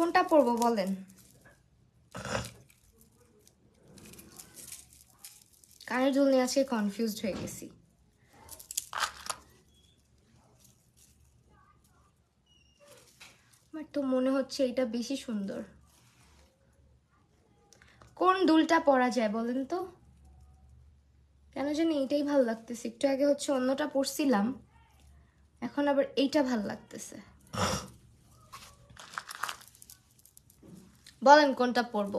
কোনটা পরবো বলেন? কানের দুল নিয়ে আজকে কনফিউজড হয়ে গেছি। আমার তো মনে হচ্ছে এটা বেশি সুন্দর। কোন দুলটা পরা যায় বলেন তো? কেন জানি এটাই ভাল লাগতেছে। একটু আগে হচ্ছে অন্যটা পরছিলাম, এখন আবার এইটা ভাল লাগতেছে। বলেন কোনটা পরবো?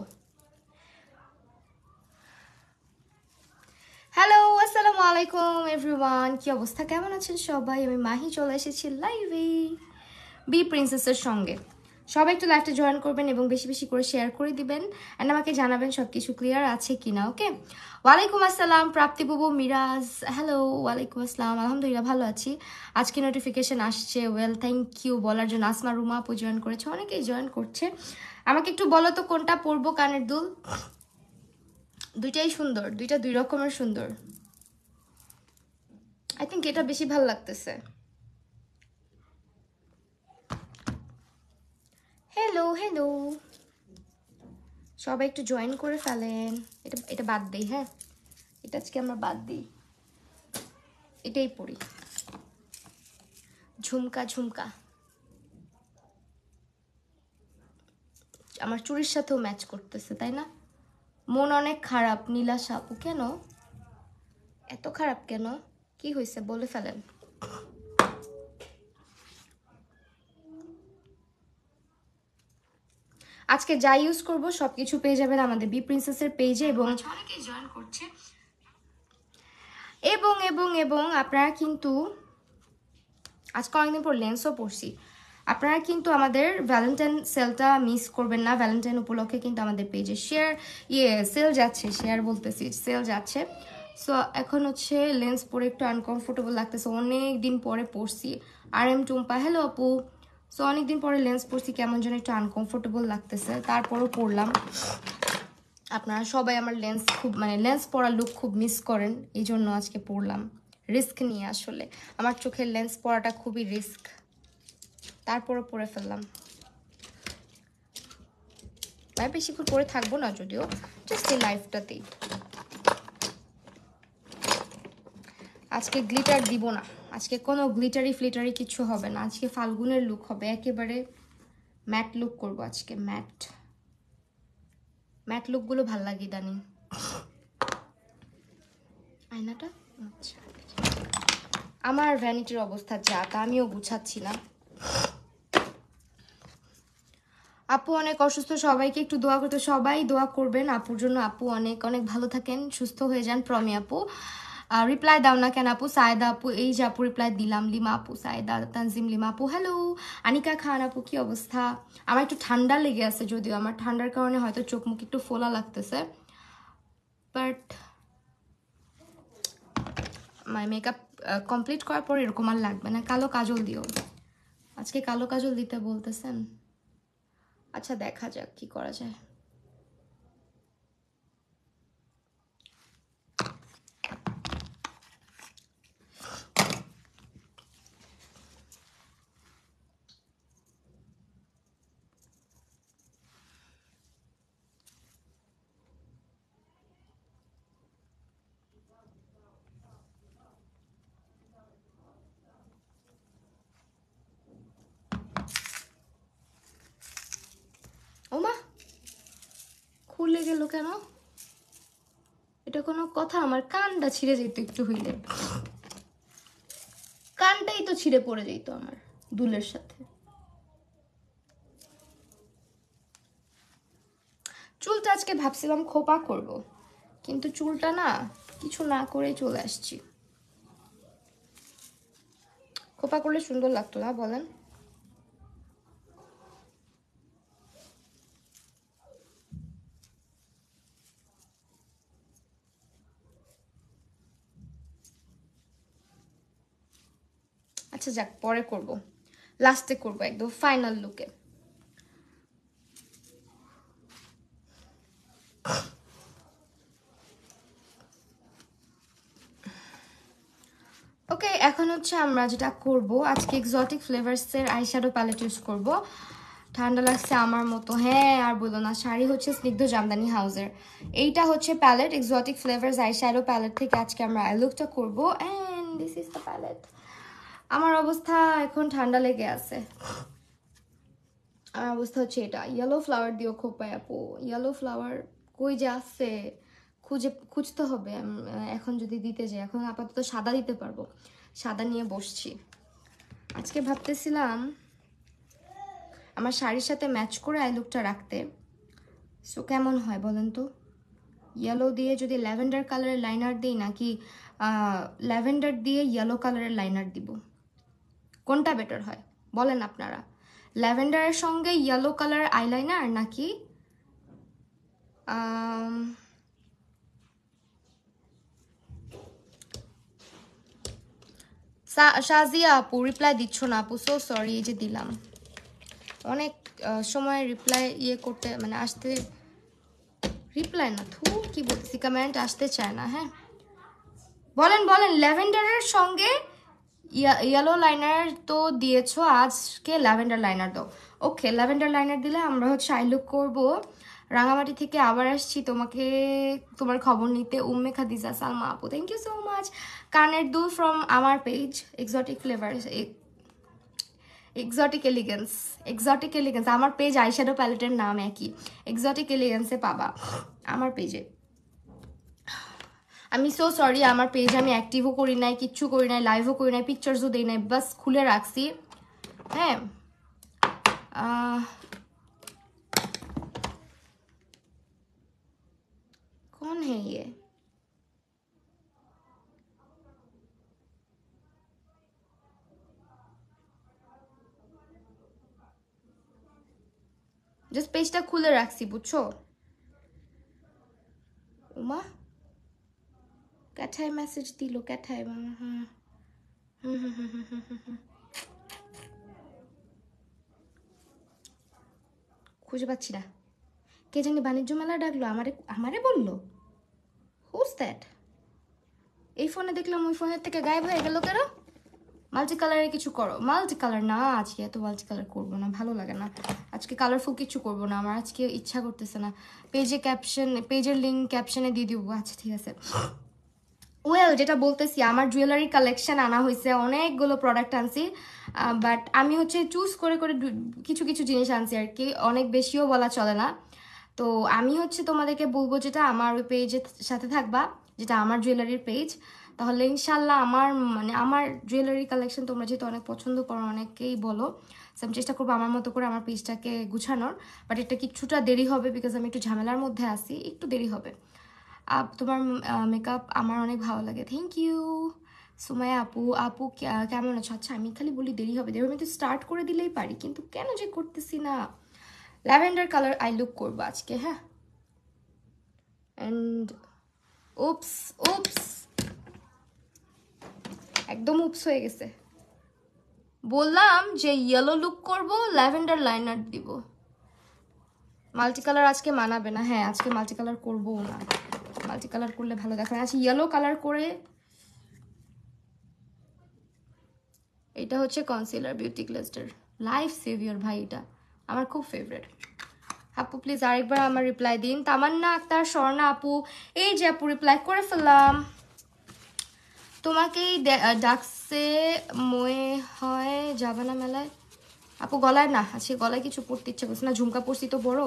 হ্যালো, আসসালামু আলাইকুম এভরিওয়ান। কি অবস্থা, কেমন আছেন সবাই? আমি মাহি চলে এসেছি লাইভে বি প্রিন্সেসের সঙ্গে। সবাই একটু লাইভটা জয়েন করবেন এবং বেশি বেশি করে শেয়ার করে দিবেন অ্যান্ড আমাকে জানাবেন সব কিছু ক্লিয়ার আছে কিনা। ওকে, ওয়ালাইকুম আসসালাম প্রাপ্তি বুবু, মিরাজ, হ্যালো। ওয়ালাইকুম আসসালাম, আলহামদুলিল্লাহ ভালো আছি। আজকে নোটিফিকেশন আসছে, ওয়েল থ্যাংক ইউ বলার জন্য। আসমা রুমা আপু জয়েন করেছে, অনেকেই জয়েন করছে। আমাকে একটু বলো তো কোনটা পরবো কানের দুল? দুইটাই সুন্দর, দুইটা দুই রকমের সুন্দর। আই থিঙ্ক এটা বেশি ভালো লাগতেছে। হ্যালো হ্যালো, সবাই একটু জয়েন করে ফেলেন। এটা এটা বাদ দিই, হ্যাঁ এটা আজকে আমরা বাদ দিই, এটাই পড়ি। ঝুমকা ঝুমকা আমার চুড়ির সাথেও ম্যাচ করতেছে, তাই না? মন অনেক খারাপ নীলাশা আপু। কেন এত খারাপ, কেন কি হয়েছে বলে ফেলেন। আজকে যা ইউজ করব সবকিছু পেয়ে যাবেন আমাদের বি প্রিন্সেসের পেজে এবং অনেকেই জয়েন করছে। এবং এবং এবং আপনারা কিন্তু আজকে অনেকদিন পর লেন্সও পরছি। আপনারা কিন্তু আমাদের ভ্যালেন্টাইন সেলটা মিস করবেন না। ভ্যালেন্টাইন উপলক্ষে কিন্তু আমাদের পেজে সেল যাচ্ছে, সেল যাচ্ছে। সো এখন হচ্ছে লেন্স পরে একটু আনকমফোর্টেবল লাগতেছে, অনেক দিন পরে পরছি। আর এম টুম্পা, হ্যালো আপু। সো অনেকদিন পরে লেন্স পরছি, কেমন যেন একটু আনকমফোর্টেবল লাগতেছে, তারপরও পরলাম। আপনারা সবাই আমার লেন্স পরা লুক খুব মিস করেন, এই জন্য আজকে পরলাম রিস্ক নিয়ে। আসলে আমার চোখের লেন্স পরাটা খুবই রিস্ক, তারপরও পরে ফেললাম। আমি বেশিক্ষণ পরে থাকবো না যদিও, জাস্ট এই লাইফটাতেই। আজকে গ্লিটার দিব না, আজকে কোনো গ্লিটারি ফ্লিটারি কিছু হবে না। আজকে ফাল্গুনের লুক হবে, একেবারে ম্যাট লুক করব আজকে। ম্যাট লুকগুলো ভাল লাগে ইদানিং। আয়নাটা আচ্ছা, আমার ভ্যানিটির অবস্থা যা তা আমিও গুছাচ্ছি না। আপু অনেক অসুস্থ, সবাইকে একটু দোয়া করতে, সবাই দোয়া করবেন আপুর জন্য। আপু অনেক অনেক ভালো থাকেন, সুস্থ হয়ে যান। প্রমি আপু রিপ্লাই দাও না কেন আপু? সায়দা আপু, এই যে আপু রিপ্লাই দিলাম। লিমা আপু, সায়দা, তানজিম, লিমা আপু, হ্যালো। আনিকা খান আপু, কি অবস্থা? আমার একটু ঠান্ডা লেগে আছে, যদিও আমার ঠান্ডার কারণে হয়তো চোখ মুখ একটু ফোলা লাগতেছে, বাট মেকআপ কমপ্লিট করার পর এরকম আর লাগবে না। কালো কাজল দিও, আজকে কালো কাজল দিতে বলতেছেন। আচ্ছা দেখা যাক কি করা যায়। ওমা, খুলে গেল কেন? এটা কোনো কথা? আমার কানটা ছিঁড়ে যেত একটু হইলে, কানটাই তো ছিঁড়ে পড়ে যেত আমার দুলের সাথে। চুলটা আজকে ভাবছিলাম খোপা করব, কিন্তু চুলটা না কিছু না করে চলে আসছি। খোপা করলে সুন্দর লাগতো না বলেন? আচ্ছা যাক, পরে করব, লাস্টে করব একদম ফাইনাল লুকে। ওকে, এখন হচ্ছে আমরা যেটা করব আজকে এক্সোটিক ফ্লেভার্সের আইশ্যাডো প্যালেট ইউজ করব। ঠান্ডা লাগছে আমার মতো। হ্যাঁ আর বলো না, শাড়ি হচ্ছে স্নিগ্ধ জামদানি হাউসের। এইটা হচ্ছে palette, exotic flavours eye shadow palette থেকে আজকে আমরা আই লুকটা করবো। And this is the palette. আমার অবস্থা এখন ঠান্ডা লেগে আছে। আমার অবস্থা হচ্ছে এটা। ইয়েলো ফ্লাওয়ার দিও খোপায় আপু, ইয়েলো ফ্লাওয়ার কই যে আছে খুঁজতে হবে এখন যদি দিতে যাই। এখন আপাতত সাদা দিতে পারবো, সাদা নিয়ে বসছি। আজকে ভাবতেছিলাম আমার শাড়ির সাথে ম্যাচ করে আই লুকটা রাখতে। সো কেমন হয় বলেন তো? ইয়েলো দিয়ে যদি ল্যাভেন্ডার কালারের লাইনার দিই, নাকি ল্যাভেন্ডার দিয়ে ইয়েলো কালারের লাইনার দিব, কোনটা বেটার হয় বলেন আপনারা? ল্যাভেন্ডারের সঙ্গে ইয়েলো কালার আইলাইনার, নাকি শাজিয়া আপু রিপ্লাই দিচ্ছ না আপু, সো সরি। এই যে দিলাম, অনেক সময় রিপ্লাই করতে মানে আসতে, রিপ্লাই না থু কি বলতেছি, কমেন্ট আসতে চায় না। হ্যাঁ বলেন বলেন, ল্যাভেন্ডারের সঙ্গে ইয়েলো লাইনার তো দিয়েছো, আজকে ল্যাভেন্ডার লাইনার দাও। ওকে, ল্যাভেন্ডার লাইনার দিলে আমরা হচ্ছে আই লুক করবো। রাঙামাটি থেকে আবার আসছি তোমাকে, তোমার খবর নিতে। উম্মে খাদিজা সালমা আপু, থ্যাংক ইউ সো মাচ। কানের দুল ফ্রম আমার page exotic flavours, exotic elegance, exotic elegance. আমার পেজ আইশ্যাডো প্যালেটের নাম একই, এক্সোটিক এলিগেন্সে পাবা আমার পেজে। আমি সো সরি, আমার পেজ আমি অ্যাক্টিভও করি নাই, কিচ্ছু করি নাই, লাইভও করি নাই, পিকচার্সও দিই নাই, বাস খুলে রাখছি। হ্যাঁ कौन है ये? জাস্ট পেজটা খুলে রাখছি বুঝছো। উমা ক্যাঠায় মেসেজ দিল, ক্যাঠায়। খুঁজে পাচ্ছি না, কে জানি বাণিজ্য মেলা ডাকলো, আমারে আমারে বললো হুজ দ্যাট? এই ফোনে দেখলাম, ওই ফোনের থেকে গায়েব হয়ে গেল কেন? মাল্টি কালারে কিছু করো। মাল্টি কালার না, আজকে এত মাল্টি কালার করবো না, ভালো লাগে না আজকে। কালারফুল কিছু করবো না, আমার আজকে ইচ্ছা করতেছে না। পেজে ক্যাপশন, পেজের লিঙ্ক ক্যাপশনে দিয়ে দিব। আচ্ছা ঠিক আছে। ওয়েল, যেটা বলতেছি, আমার জুয়েলারি কালেকশন আনা হয়েছে, অনেকগুলো প্রোডাক্ট আনছি, বাট আমি হচ্ছে চুজ করে করে কিছু কিছু জিনিস আনছি আর কি, অনেক বেশিও বলা চলে না। তো আমি হচ্ছে তোমাদেরকে বলবো যেটা আমার ওই পেজের সাথে থাকবা, যেটা আমার জুয়েলারির পেজ, তাহলে ইনশাল্লাহ আমার মানে আমার জুয়েলারি কালেকশন তোমরা যেহেতু অনেক পছন্দ করো, অনেকেই বলো, সো আমি চেষ্টা করবো আমার মতো করে আমার পেজটাকে গুছানোর। বাট এটা কিছুটা দেরি হবে, বিকজ আমি একটু ঝামেলার মধ্যে আছি, একটু দেরি হবে। তোমার মেকআপ আমার অনেক ভালো লাগে, থ্যাংক ইউ। সুমাইয়া আপু, আপু কেমন আছো? আচ্ছা আমি খালি বলি দেরি হবে, দেরি হবে, আমি তো স্টার্ট করে দিলেই পারি, কিন্তু কেন যে করতেছি না। ল্যাভেন্ডার কালার আই লুক করবো আজকে। হ্যাঁ অ্যান্ড উপস উপস, একদম উপস হয়ে গেছে। বললাম যে ইয়েলো লুক করব, ল্যাভেন্ডার লাইনার দিব। মাল্টি কালার আজকে মানাবে না। হ্যাঁ আজকে মাল্টি কালার করবো না, মাল্টি কালার করলে ভালো দেখায়। আচ্ছা ইয়েলো কালার করে, এটা হচ্ছে কনসিলার বিউটি গ্লেজের লাইফ সেভিয়ার ভাই, এটা আমার খুব ফেভারিট। আপু প্লিজ আরেকবার আমার রিপ্লাই দিন। তামান্না আক্তার, স্বর্ণা আপু, এই যে আপু রিপ্লাই করে ফেললাম। তোমাকেই ডাকছে মনে হয়, যাবে না মেলায়? আপু গলায় না, আজকে গলায় কিছু পরতে ইচ্ছা করছে না, ঝুমকা পরছি তো বড়,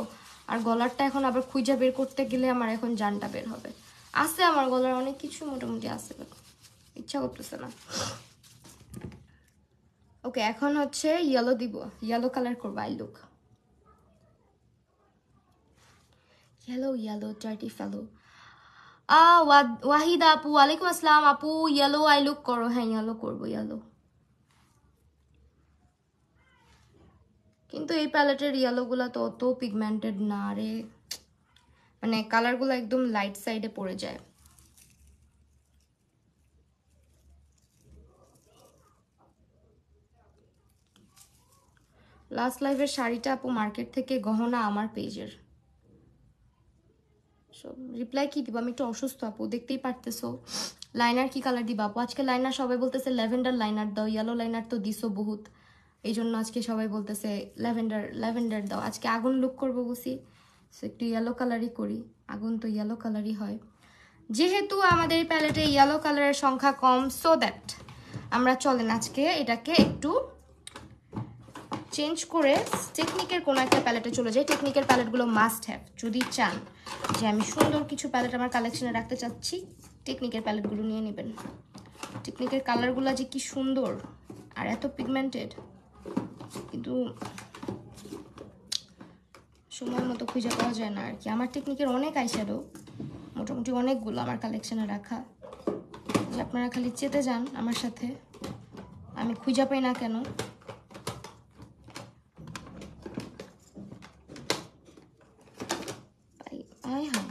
আর গলারটা এখন আবার খুঁজা বের করতে গেলে আমার এখন জানটা বের হবে। আছে আমার গলার অনেক কিছু মোটামুটি আছে, ইচ্ছা করতেছে না। ওকে এখন হচ্ছে ইয়েলো দিব, ইয়েলো কালার করবো I look. Yellow yellow dirty fellow. Wahida আপু, ওয়ালাইকুম আসসালাম আপু, ইয়েলো আই লুক করো। হ্যাঁ ইয়েলো করবো, ইয়েলো। কিন্তু এই প্যালেটের ইয়েলোগুলো তো অত পিগমেন্টেড না রে, মানে কালারগুলো একদম লাইট সাইডে পড়ে যায়। লাস্ট লাইভের শাড়িটা আপু মার্কেট থেকে, গহনা আমার পেজের। রিপ্লাই কি দিব, আমি একটু অসুস্থ আপু, দেখতেই পারতেছো। লাইনার কি কালার দিবা আপু? আজকে লাইনার সবাই বলতেছে ল্যাভেন্ডার লাইনার দাও, ইয়েলো লাইনার তো দিছো বহুত, এই জন্য আজকে সবাই বলতেছে ল্যাভেন্ডার ল্যাভেন্ডার দাও। আজকে আগুন লুক করবো বুঝি, সো একটু ইয়েলো কালারই করি। আগুন তো ইয়েলো কালারই হয়, যেহেতু আমাদের প্যালেটে ইয়েলো কালারের সংখ্যা কম, সো দ্যাট আমরা চলেন আজকে এটাকে একটু চেঞ্জ করে টেকনিকের কোনো একটা প্যালেটে চলে যাই। টেকনিকের প্যালেটগুলো মাস্ট হ্যাভ, যদি চান যে আমি সুন্দর কিছু প্যালেট আমার কালেকশনে রাখতে চাচ্ছি, টেকনিকের প্যালেটগুলো নিয়ে নেবেন। টেকনিকের কালারগুলো যে কি সুন্দর আর এত পিগমেন্টেড, কিন্তু সময় মতো খুঁজে পাওয়া যায় না আর কি। আমার টেকনিকের অনেক আইশ্যাডো, মোটামুটি অনেকগুলো আমার কালেকশনে রাখা, যে আপনারা খালি চেতে যান আমার সাথে, আমি খুঁজে পাই না কেন। আয় হ্যাঁ,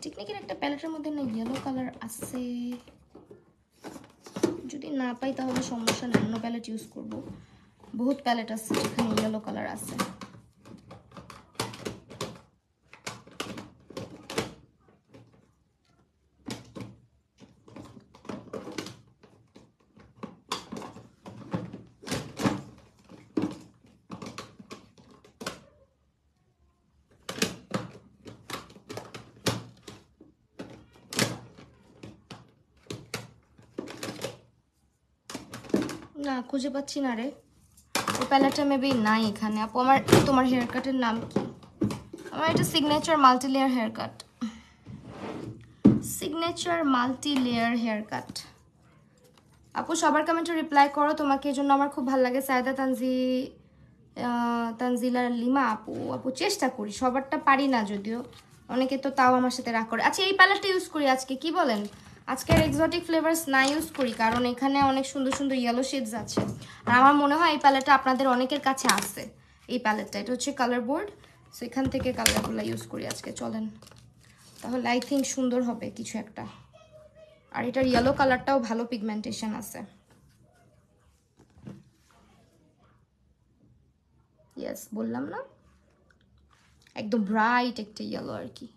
টেকনিকের একটা প্যালেটের মধ্যে না ইয়েলো কালার আছে, যদি না পাই তাহলে সমস্যা নেই, অন্য প্যালেট ইউজ করব। বহুত প্যালেট আছে যেখানে ইয়েলো কালার আছে। না খুঁজে পাচ্ছি না রে, ওই প্যালেটটা মেবি নাই এখানে। আপু আমার, তোমার হেয়ার কাটের নাম কি? আমার এটা signature multi layer haircut, signature multi layer haircut. আপু সবার কমেন্টে রিপ্লাই করো, তোমাকে এই জন্য আমার খুব ভালো লাগে। সায়দা তানজিলা লিমা আপু, আপু চেষ্টা করি, সবারটা পারি না যদিও, অনেকে তো তাও আমার সাথে রাগ করে। আচ্ছা এই প্যালেটটা ইউজ করি আজকে, কি বলেন? আজকে আর এক্সোটিক ফ্লেভার্স না ইউজ করি, কারণ এখানে অনেক সুন্দর সুন্দর ইয়েলো শেডস আছে, আর আমার মনে হয় এই প্যালেটটা আপনাদের অনেকের কাছে আছে। এই প্যালেটটা, এটা হচ্ছে কালার বোর্ড, সো এখান থেকে কালারগুলো ইউজ করি আজকে। চলেন তাহলে, আই থিঙ্ক সুন্দর হবে কিছু একটা। আর এটার ইয়েলো কালারটাও ভালো পিগমেন্টেশন আছে। ইয়েস, বললাম না, একদম ব্রাইট একটা ইয়েলো আর কি।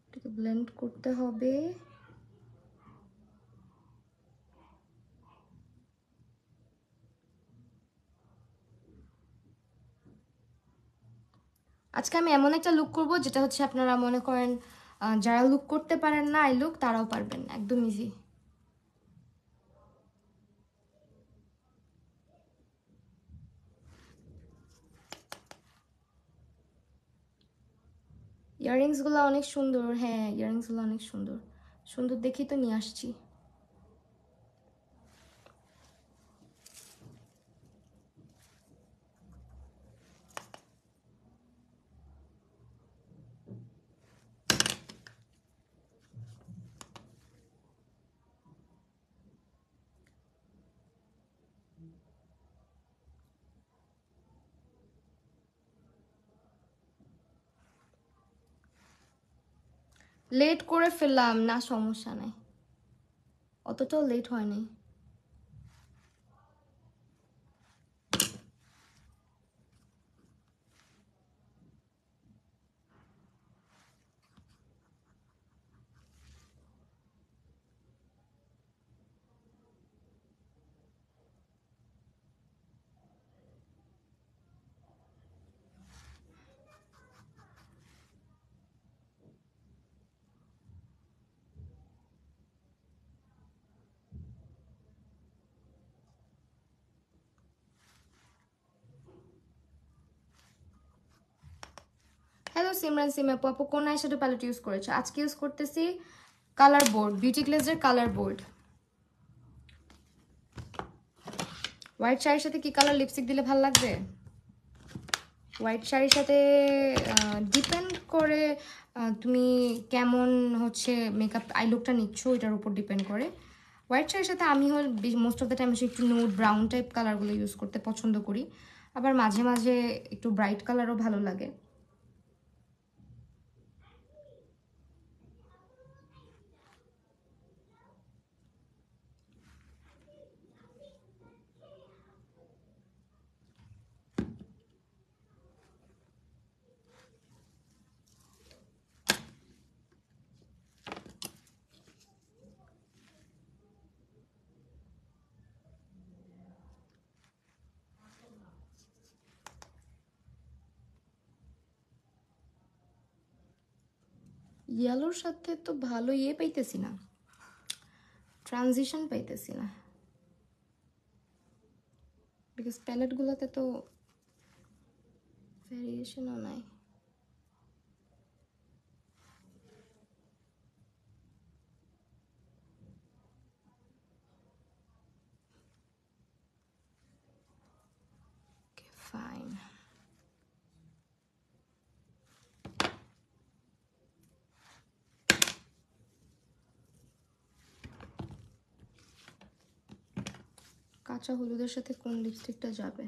এটাকে ব্লেন্ড করতে হবে। আজকে আমি এমন একটা লুক করব যেটা হচ্ছে আপনারা মনে করেন যারা লুক করতে পারেন না এই লুক, তারাও পারবেন, একদম ইজি। ইয়াররিংসগুলো অনেক সুন্দর, হ্যাঁ ইয়াররিংসগুলো অনেক সুন্দর, সুন্দর দেখেই তো নিয়ে আসছি। লেট করে ফেললাম না, সমস্যা নাই, অতটাও লেট হয়নি। হ্যালো সিমরান সিম আপু, আপু কোন আইশ্যাডো প্যালেট ইউজ করেছে? আজকে ইউজ করতেছি কালার বোর্ড, বিউটি গ্লেজের কালার বোর্ড। হোয়াইট শাড়ির সাথে কি কালার লিপস্টিক দিলে ভালো লাগবে? হোয়াইট শাড়ির সাথে ডিপেন্ড করে তুমি কেমন হচ্ছে মেকআপ আই লুকটা নিচ্ছ, ওইটার উপর ডিপেন্ড করে। হোয়াইট শাড়ির সাথে আমি মোস্ট অফ দ্য টাইম একটু নুড ব্রাউন টাইপ কালারগুলো ইউজ করতে পছন্দ করি, আবার মাঝে মাঝে একটু ব্রাইট কালারও ভালো লাগে। ইয়েলোর সাথে তো ভালো পাইতেছি না, ট্রানজিশন পাইতেছি না, বিকজ প্যালেটগুলোতে তো ভ্যারিয়েশনও নাই। ফাইন। কাঁচা হলুদের সাথে কোন লিপস্টিকটা যাবে?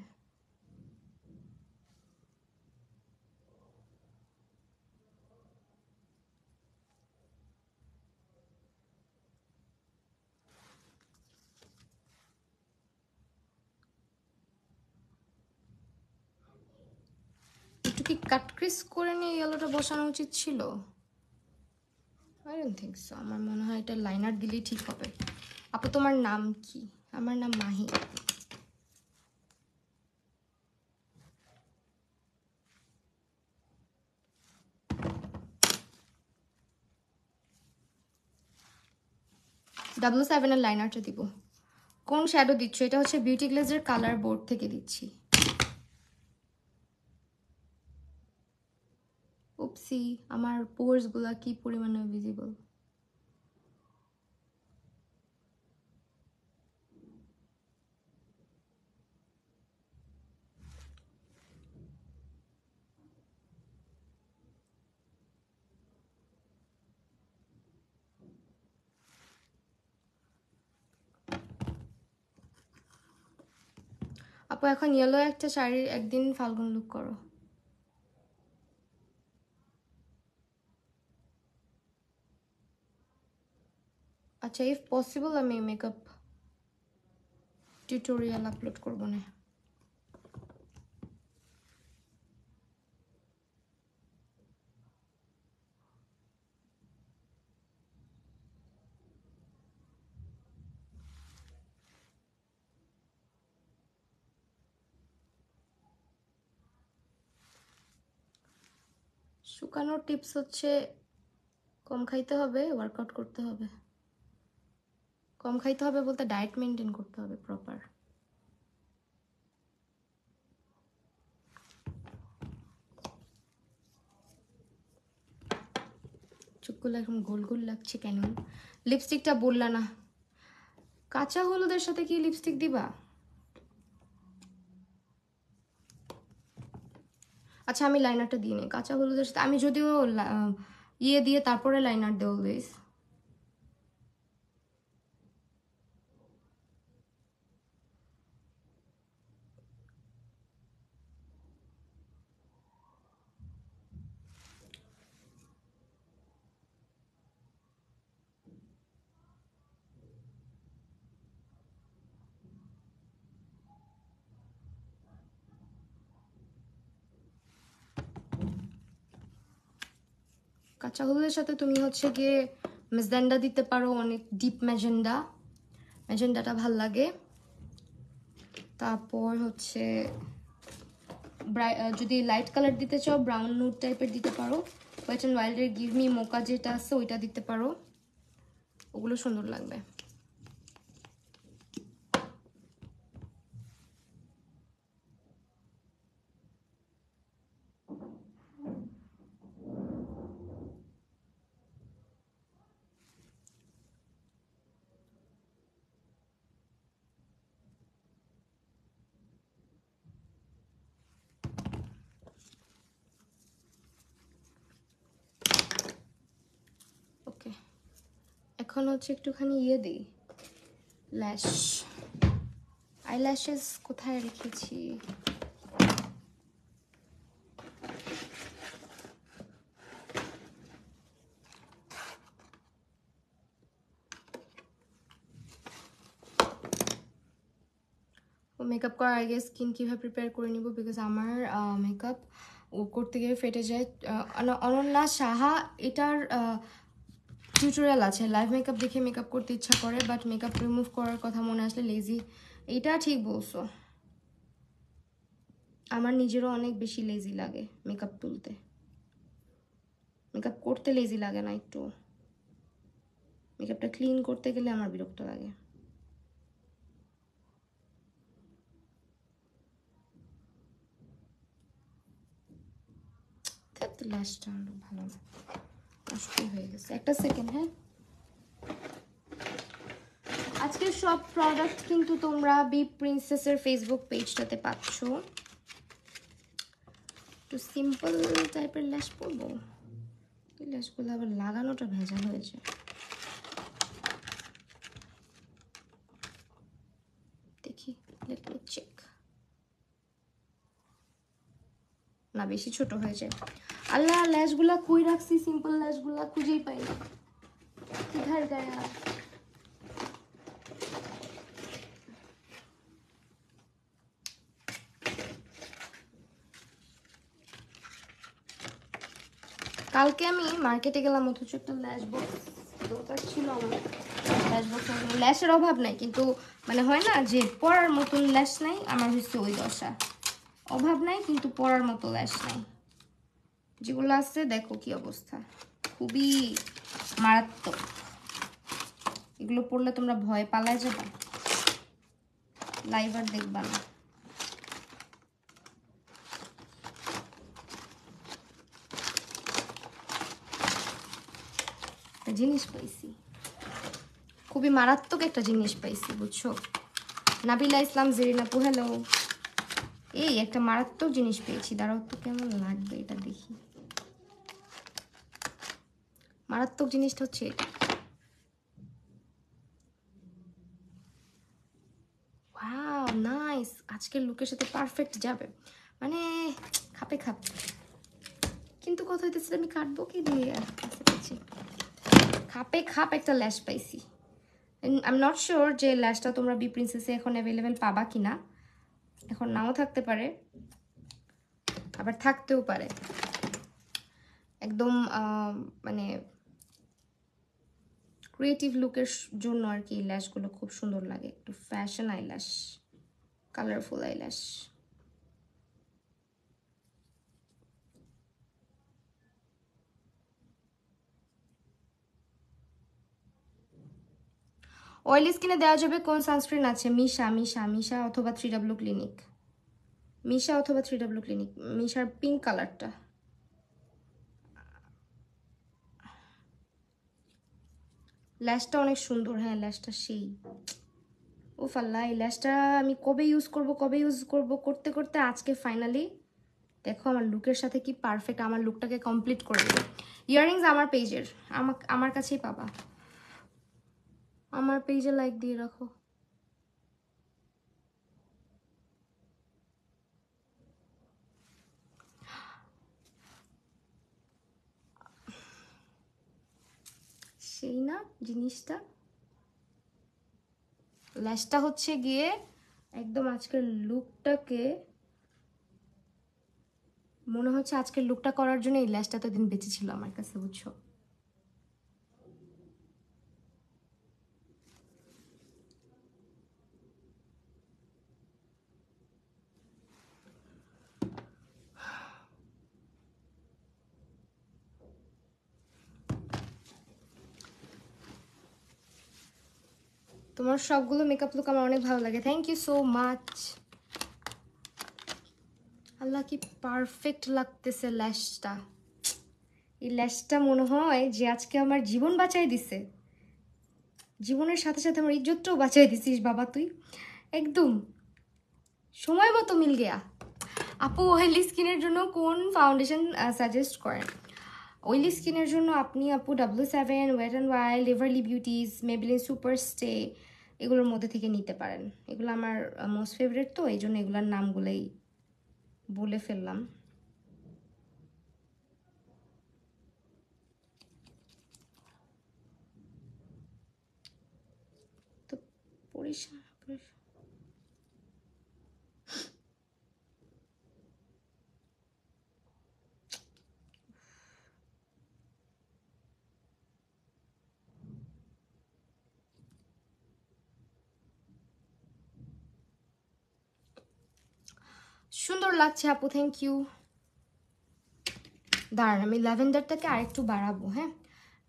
একটু কি কাট ক্রিস করে নিয়ে ইয়েলোটা বসানো উচিত ছিল? I don't think so. আমার মনে হয় এটা লাইনার দিলেই ঠিক হবে। আপু তোমার নাম কি? আমার নাম মাহি। W7 এর লাইনারটা দিব। কোন শ্যাডো দিচ্ছ? এটা হচ্ছে বিউটি গ্লেজের কালার বোর্ড থেকে দিচ্ছি। উপসি, আমার পোর্স গুলা কি পরিমাণে ভিজিবল। আপু এখন ইয়েলো একটা শাড়ির একদিন ফাল্গুন লুক করো। আচ্ছা, ইফ পসিবল আমি মেকআপ টিউটোরিয়াল আপলোড করবো না। শুকানোর টিপস হচ্ছে কম খাইতে হবে, ওয়ার্কআউট করতে হবে। কম খাইতে হবে বলতে ডায়েট মেনটেন করতে হবে প্রপার। চোখগুলো এখন গোল গোল লাগছে কেন? লিপস্টিকটা বললা না। কাঁচা হলুদের সাথে কি লিপস্টিক দিবা? আচ্ছা, আমি লাইনারটা দিয়ে নিই। কাঁচা হলুদের সাথে আমি যদিও ইয়ে দিয়ে তারপরে লাইনার দেবো অলওয়েজ। কাঁচা হলুদের সাথে তুমি হচ্ছে গিয়ে মেজেন্ডা দিতে পারো, অনেক ডিপ ম্যাজেন্ডা। ম্যাজেন্ডাটা ভাল লাগে। তারপর হচ্ছে যদি লাইট কালার দিতে চাও ব্রাউন নুড টাইপের দিতে পারো। ওয়েট অ্যান্ড ওয়াইল্ডের গিভ মি মোকা যেটা আছে ওইটা দিতে পারো, ওগুলো সুন্দর লাগবে। ওকে, এখন হচ্ছে একটুখানি ইয়ে দিই, ল্যাশ। আইল্যাশেস কোথায় রেখেছি? মেকআপ করার আগে স্কিন কীভাবে প্রিপেয়ার করে নিব, বিকজ আমার মেকআপ করতে গিয়ে ফেটে যায়। অনন্যা সাহা এটার টিউটোরিয়াল আছে, লাইভ মেকআপ দেখে মেকআপ করতে ইচ্ছা করে বাট মেকআপ রিমুভ করার কথা মনে আসলে লেজি। এইটা ঠিক বলছো, আমার নিজেরও অনেক বেশি লেজি লাগে মেকআপ তুলতে। মেকআপ করতে লেজি লাগে না একটু, মেকআপটা ক্লিন করতে গেলে আমার বিরক্ত লাগে। ল্যাশটা আরো ভালো না, নষ্ট হয়ে গেছে। একটা সেকেন্ড, হ্যাঁ। আজকের সব প্রোডাক্ট কিন্তু তোমরা বি প্রিন্সেসের ফেসবুক পেজটাতে পাচ্ছ। একটু সিম্পল টাইপের ল্যাশ পরবো, এই ল্যাশগুলো আবার লাগানোটা ভেজাল হয়েছে। দেখি, লেট মি চেক। না, বেশি ছোট হয়েছে। আল্লাহ, ল্যাশগুলা কই রাখছি? সিম্পল ল্যাশগুলা খুঁজেই পাই না, কিধার গায়া। কালকে আমি মার্কেটে গেলাম, অথচ একটা ল্যাশ বক্স দরকার ছিল আমার। ল্যাশ বক্স, ল্যাশের অভাব নাই, কিন্তু মানে হয় না যে পরার মতন ল্যাশ নাই, আমার হচ্ছে ওই দশা। অভাব নাই কিন্তু পরার মতো ল্যাশ নাই। যেগুলো আছে দেখো কি অবস্থা, খুবই মারাত্মক। এগুলো পড়লে তোমরা ভয় পালায় যাবে, লাইভ আর দেখবা না। জিনিস পাইছি, খুবই মারাত্মক একটা জিনিস পাইছি, বুঝছো? নাবিলা ইসলাম জেরিনা পু, হ্যালো। এই একটা মারাত্মক জিনিস পেয়েছি, দাঁড়াও তো কেমন লাগবে এটা দেখি। মারাত্মক জিনিসটা হচ্ছে এটা। Wow, nice. আজকের লুকের সাথে পারফেক্ট যাবে, মানে খাপে খাপ। কিন্তু কথা হইতেছে আমি কাটবো কি দিয়ে? খাপে খাপ একটা ল্যাশ পাইছি। আই এম নট শিওর যে ল্যাশটা তোমরা বি প্রিন্সেসে এখন অ্যাভেলেবেল পাবা কিনা। এখন নাও থাকতে পারে, আবার থাকতেও পারে। একদম মানে ক্রিয়েটিভ লুকের জন্য আর কি ল্যাশগুলো খুব সুন্দর লাগে, একটু fashion eyelash, colourful eyelash. Oil স্কিনে দেওয়া যাবে কোন সানস্ক্রিন আছে? মিশা, মিশা, মিশা অথবা 3W ক্লিনিক। মিশা অথবা 3W ক্লিনিক। মিশার পিঙ্ক কালারটা। ল্যাশটা অনেক সুন্দর, হ্যাঁ ল্যাশটা সেই। ও ফাল্লা, এই ল্যাশটা আমি কবে ইউজ করব করতে করতে আজকে ফাইনালি দেখো আমার লুকের সাথে কি পারফেক্ট, আমার লুকটাকে কমপ্লিট করে দেবে। ইয়াররিংস আমার পেজের, আমার কাছেই পাবা। আমার পেজে লাইক দিয়ে রাখো। সেই না জিনিসটা, ল্যাশটা হচ্ছে গিয়ে একদম আজকের লুকটাকে, মনে হচ্ছে আজকের লুকটা করার জন্য এই ল্যাশটা তো দিন বেঁচে ছিল আমার কাছে, বুঝছো? তোমার সবগুলো মেকআপ লুক আমার অনেক ভালো লাগে, থ্যাংক ইউ সো মাচ। আল্লাহ কি পারফেক্ট লাগতেছে ল্যাশটা। এই ল্যাশটা মনে হয় যে আজকে আমার জীবন বাঁচাই দিছে, জীবনের সাথে সাথে আমার ইজ্জতটাও বাঁচাই দিছিস বাবা তুই, একদম সময় মতো মিল গেয়া। আপু অয়েলি স্কিনের জন্য কোন ফাউন্ডেশন সাজেস্ট করেন? অয়েলি স্কিনের জন্য আপনি আপু W7, Wet and Wild, Everly Beauties, Maybelline Super Stay, এগুলোর মধ্যে থেকে নিতে পারেন। এগুলো আমার মোস্ট ফেভারিট, তো এই জন্য এগুলোর নামগুলোই বলে ফেললাম। তো পরিষ্কার সুন্দর লাগছে আপু, থ্যাংক ইউ। দাঁড়ান আমি ল্যাভেন্ডারটাকে আরেকটু বাড়াবো। হ্যাঁ,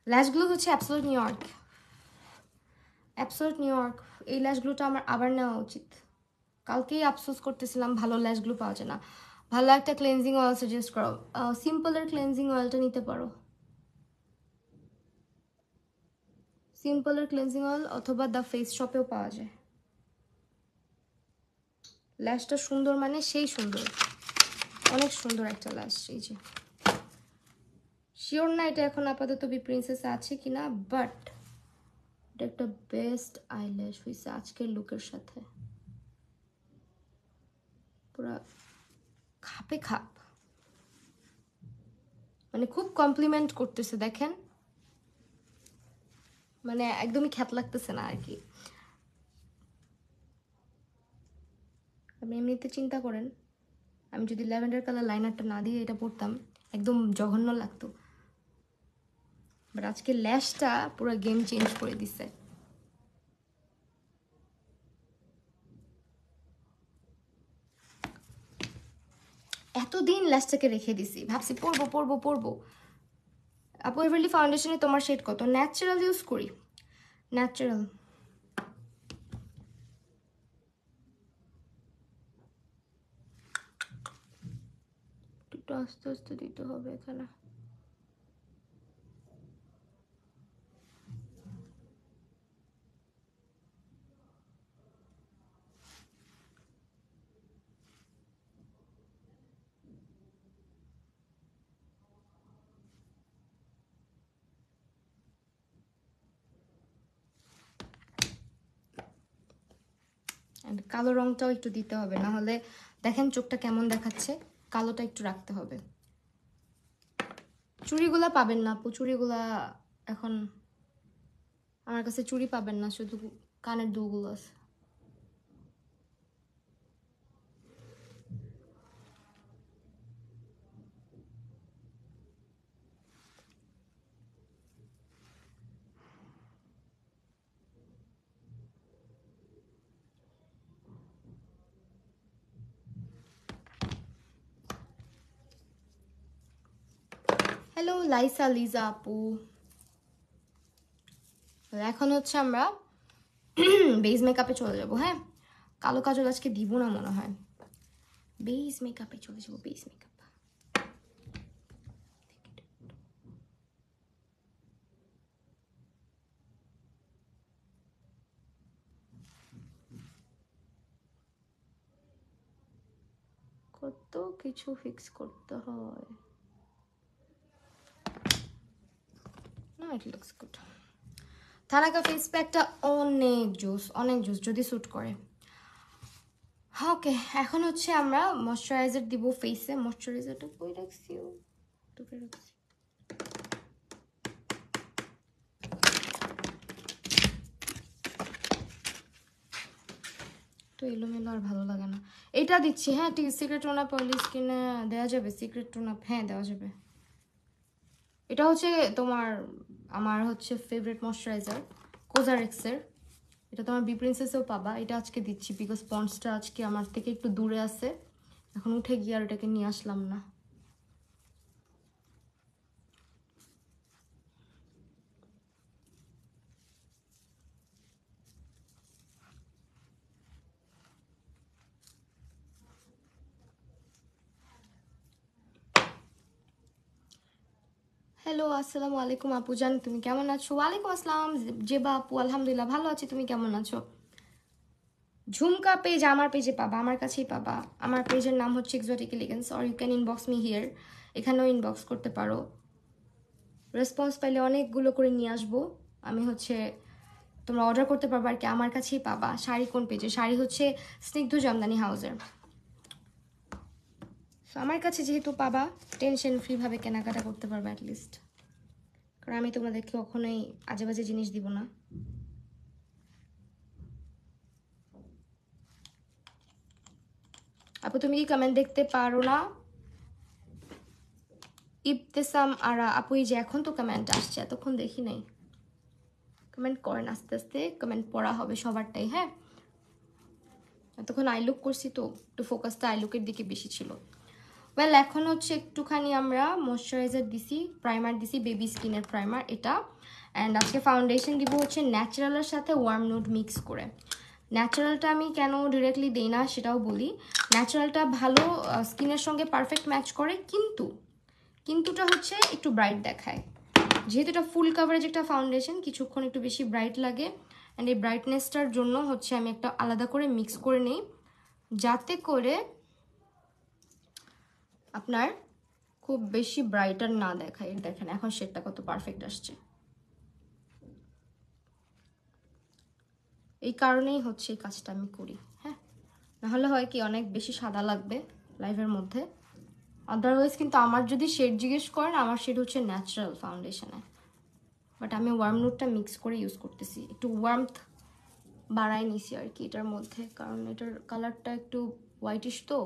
ল্যাশগুলো হচ্ছে absolute new York. Absolute new York, এই ল্যাশগুলোটা আমার আবার নেওয়া উচিত। কালকেই আফসোস করতেছিলাম ভালো ল্যাশগুলো পাওয়া যায় না। ভালো একটা ক্লেনজিং অয়েল সাজেস্ট করো। সিম্পলের ক্লেনজিং অয়েলটা নিতে পারো। সিম্পলের ক্লেনজিং অয়েল অথবা দ্য ফেস শপেও পাওয়া যায়। ল্যাশটা সুন্দর মানে সেই সুন্দর, অনেক সুন্দর একটা ল্যাশ। এই যে শিওর না এটা এখন আপাতত বি প্রিন্সেস আছে কিনা, বাট এটা একটা বেস্ট আইল্যাশ হয়েছে আজকের লুকের সাথে, পুরা খাপে খাপ, মানে খুব কমপ্লিমেন্ট করতেছে দেখেন, মানে একদমই খ্যাত লাগতেছে না আর কি। আপনি এমনিতে চিন্তা করেন আমি যদি ল্যাভেন্ডার কালার লাইনারটা না দিয়ে এটা পরতাম একদম জঘন্য লাগতো, বাট আজকে ল্যাশটা পুরো গেম চেঞ্জ করে দিছে। এতদিন ল্যাশটাকে রেখে দিছি, ভাবছি পরবো পরবো পরবো। আপু এভারলি ফাউন্ডেশনে তোমার শেড কত? ন্যাচারাল ইউজ করি, ন্যাচারাল। একটু আস্তে আস্তে দিতে হবে এখানে। কালো রংটাও একটু দিতে হবে, না হলে দেখেন চোখটা কেমন দেখাচ্ছে, কালোটা একটু রাখতে হবে। চুড়িগুলা পাবেন না আপু, চুড়িগুলা এখন আমার কাছে চুড়ি পাবেন না, শুধু কানের দুলগুলো আছে। হ্যালো লাইসা লিজা আপু, এখন হচ্ছে আমরা বেস মেকআপে চলে যাব। হ্যাঁ, কালো কাজল আজকে দিব না মনে হয়, বেস মেকআপে চলে যাবো। বেস মেকআপ কত কিছু ফিক্স করতে হয় না, ইট লুকস গুড। থানাকা ফেস প্যাকটা অনেক জোস, অনেক জোস যদি স্যুট করে। ওকে, এখন হচ্ছে আমরা ময়শ্চারাইজার দিব ফেসে। ময়শ্চারাইজারটা কই রাখছি, তোকে রাখছি। তো এলোমেলো আর ভালো লাগে না, এটা দিচ্ছি। হ্যাঁ ঠিক, সিক্রেট টোন আপ অয়েলি স্কিনে দেওয়া যাবে, সিক্রেট টোন আপ, হ্যাঁ দেওয়া যাবে। এটা হচ্ছে তোমার, আমার হচ্ছে ফেভারিট ময়শ্চারাইজার কোজারেক্সের, এটা তোমার বি প্রিন্সেসেও পাবা। এটা আজকে দিচ্ছি বিকজ পন্ডসটা আজকে আমার থেকে একটু দূরে আছে, এখন উঠে গিয়ে আর এটাকে নিয়ে আসলাম না। হ্যালো আসসালামু আলাইকুম আপু জান, তুমি কেমন আছো? ওয়ালাইকুম আসসালাম জেবা আপু, আলহামদুলিল্লাহ ভালো আছি, তুমি কেমন আছো? ঝুমকা পেজ আমার পেজে পাবা, আমার কাছেই পাবা। আমার পেজের নাম হচ্ছে exotic elegance, or you can inbox me here, এখানেও ইনবক্স করতে পারো। রেসপন্স পাইলে অনেকগুলো করে নিয়ে আসবো আমি। হচ্ছে তোমরা অর্ডার করতে পারবা আর কি, আমার কাছেই পাবা। শাড়ি কোন পেজে? শাড়ি হচ্ছে স্নিগ্ধ জামদানি হাউসের। আমার কাছে যেহেতু পাবা, টেনশন ফ্রিভাবে কেনাকাটা করতে পারবা অ্যাটলিস্ট, কারণ আমি তোমাদেরকে কখনোই আজে বাজে জিনিস দিব না। আপু তুমি কি কমেন্ট দেখতে পারো না? ইবতেসাম আরা আপু, এই যে এখন তো কমেন্ট আসছে, এতক্ষণ দেখি নাই। কমেন্ট করেন, আস্তে আস্তে কমেন্ট পড়া হবে সবারটাই। হ্যাঁ, এতক্ষণ আইলুক করছি তো একটু ফোকাসটা আইলুকের দিকে বেশি ছিল। ওয়েল এখন হচ্ছে একটুখানি আমরা ময়শ্চারাইজার দিছি, প্রাইমার দিছি, বেবি স্কিনের প্রাইমার এটা। অ্যান্ড আজকে ফাউন্ডেশন দিব হচ্ছে ন্যাচারালের সাথে ওয়ার্ম নুড মিক্স করে। ন্যাচারালটা আমি কেন ডিরেক্টলি দিই না সেটাও বলি। ন্যাচারালটা ভালো স্কিনের সঙ্গে পারফেক্ট ম্যাচ করে, কিন্তুটা হচ্ছে একটু ব্রাইট দেখায়। যেহেতু এটা ফুল কাভারেজ একটা ফাউন্ডেশন, কিছুক্ষণ একটু বেশি ব্রাইট লাগে। অ্যান্ড এই ব্রাইটনেসটার জন্য হচ্ছে আমি একটা আলাদা করে মিক্স করে নিই, যাতে করে আপনার খুব বেশি ব্রাইটার না দেখায়। দেখেন এখন শেডটা কত পারফেক্ট আসছে। এই কারণেই হচ্ছে এই কাজটা আমি করি। হ্যাঁ, নাহলে হয় কি অনেক বেশি সাদা লাগবে লাইভের মধ্যে। আদারওয়াইজ কিন্তু আমার যদি শেড জিজ্ঞেস করেন, আমার শেড হচ্ছে ন্যাচারাল ফাউন্ডেশনে, বাট আমি ওয়ার্ম নুডটা মিক্স করে ইউজ করতেছি। একটু ওয়ার্মথ বাড়াই নিছি আর কি এটার মধ্যে, কারণ এটার কালারটা একটু হোয়াইটিশ তো।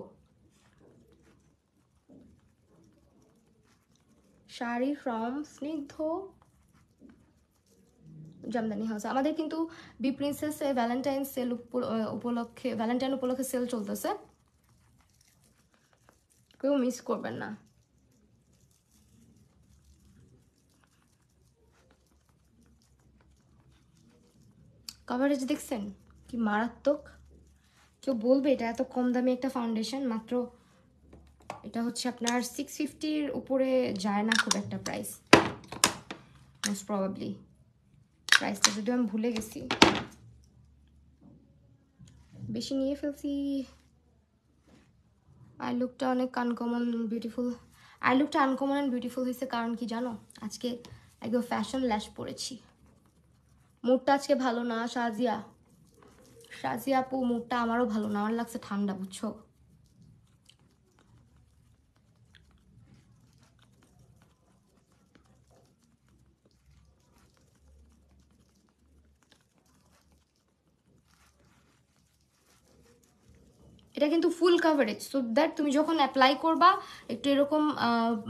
শাড়ি ফ্রম স্নিগ্ধ জামদানি হাউস। আমাদের কিন্তু বি প্রিন্সেসে ভ্যালেন্টাইন সেল উপলক্ষে, ভ্যালেন্টাইন উপলক্ষে সেল চলতেছে, কেউ মিস করবেন না। কভারেজ দেখছেন কি মারাত্মক। কেউ বলবে এটা এত কম দামি একটা ফাউন্ডেশন, মাত্র এটা হচ্ছে আপনার 650-র উপরে যায় না খুব একটা প্রাইস, মোস্ট প্রবাবলি। প্রাইসটা যদিও আমি ভুলে গেছি, বেশি নিয়ে ফেলছি। আই লুকটা অনেক আনকমন বিউটিফুল। আই লুকটা আনকমন অ্যান্ড বিউটিফুল হয়েছে কারণ কি জানো, আজকে একদম ফ্যাশন ল্যাশ পরেছি। মুডটা আজকে ভালো না সাজিয়া, সাজিয়া আপু মুডটা আমারও ভালো না, আমার লাগছে ঠান্ডা, বুঝছো। এটা কিন্তু ফুল কাভারেজ, সো দ্যাট তুমি যখন অ্যাপ্লাই করবা একটু এরকম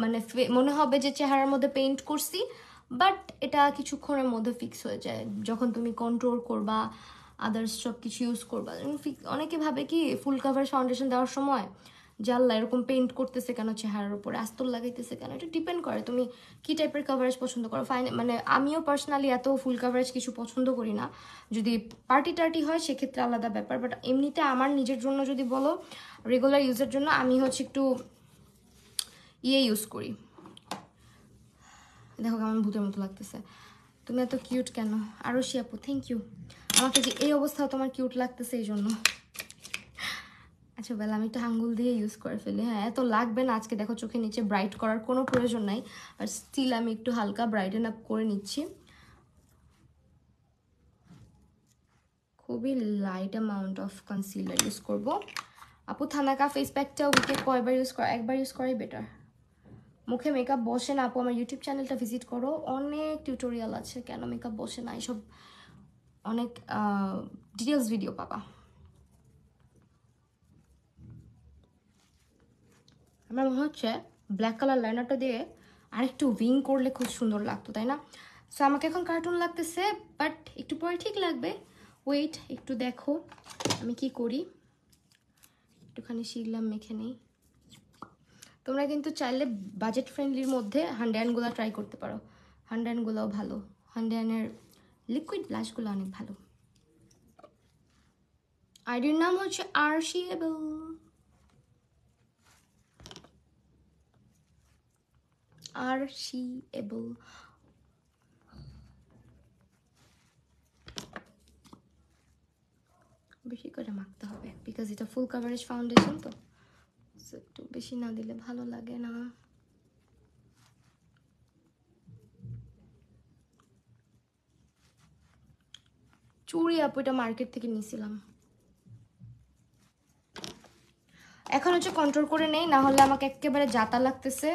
মানে মনে হবে যে চেহারার মধ্যে পেইন্ট করছি, বাট এটা কিছুক্ষণের মধ্যে ফিক্স হয়ে যায় যখন তুমি কন্ট্রোল করবা, আদার্স সব কিছু ইউজ করবা। অনেকে ভাবে কি ফুল কাভারেজ ফাউন্ডেশন দেওয়ার সময় যে আল্লাহ এরকম পেইন্ট করতেছে কেন চেহারার উপরে, আস্তর লাগাইতেছে কেন। এটা ডিপেন্ড করে তুমি কি টাইপের কাভারেজ পছন্দ করো। মানে আমিও পার্সোনালি এত ফুল কাভারেজ কিছু পছন্দ করি না। যদি পার্টি টার্টি হয় সেক্ষেত্রে আলাদা ব্যাপার, বাট এমনিতে আমার নিজের জন্য যদি বলো, রেগুলার ইউজের জন্য আমি হচ্ছে একটু ইউজ করি। দেখো কেমন ভূতের মতো লাগতেছে। তুমি এত কিউট কেন আরশি আপু, থ্যাংক ইউ। আমাকে যে এই অবস্থাও তোমার কিউট লাগতেছে এই জন্য। আচ্ছা বেলা আমি একটু আঙ্গুল দিয়ে ইউজ করে ফেলি। হ্যাঁ, এত লাগবে না আজকে। দেখো চোখে নিচে ব্রাইট করার কোনো প্রয়োজন নাই, আর স্টিল আমি একটু হালকা ব্রাইটেন আপ করে নিচ্ছি। খুবই light amount of concealer use করব। আপু থানাকা ফেস প্যাকটা উইকে কয়বার ইউজ করা? একবার ইউজ করাই বেটার। মুখে মেকআপ বসে না আপু, আমার ইউটিউব চ্যানেলটা ভিজিট করো, অনেক টিউটোরিয়াল আছে কেন মেকআপ বসে না, এসব অনেক ডিটেলস ভিডিও পাবা। আমার মনে হচ্ছে ব্ল্যাক কালার লাইনারটা দিয়ে আরেকটু উইং করলে খুব সুন্দর লাগতো, তাই না? সো আমাকে এখন কার্টুন লাগতেছে, বাট একটু পরে ঠিক লাগবে। ওয়েট একটু দেখো আমি কি করি। একটুখানি শিখলাম মেখে নেই। তোমরা কিন্তু চাইলে বাজেট ফ্রেন্ডলির মধ্যে হান্ড্যানগুলো ট্রাই করতে পারো। হান্ড্যানগুলোও ভালো, হান্ড্যানের লিকুইড ব্লাশগুলো অনেক ভালো। আইডির নাম হচ্ছে আরশিয়েবল। আরশিয়েবল। বেশি করে মাখতে হবে বিকজ এটা ফুল কাভারেজ ফাউন্ডেশন, তো একটু বেশি না দিলে ভালো লাগে না। চুড়ি আপু এটা মার্কেট থেকে নিয়েছিলাম। এখন হচ্ছে কন্ট্রোল করে নেই, না হলে আমাকে একেবারে জাতা লাগতেছে।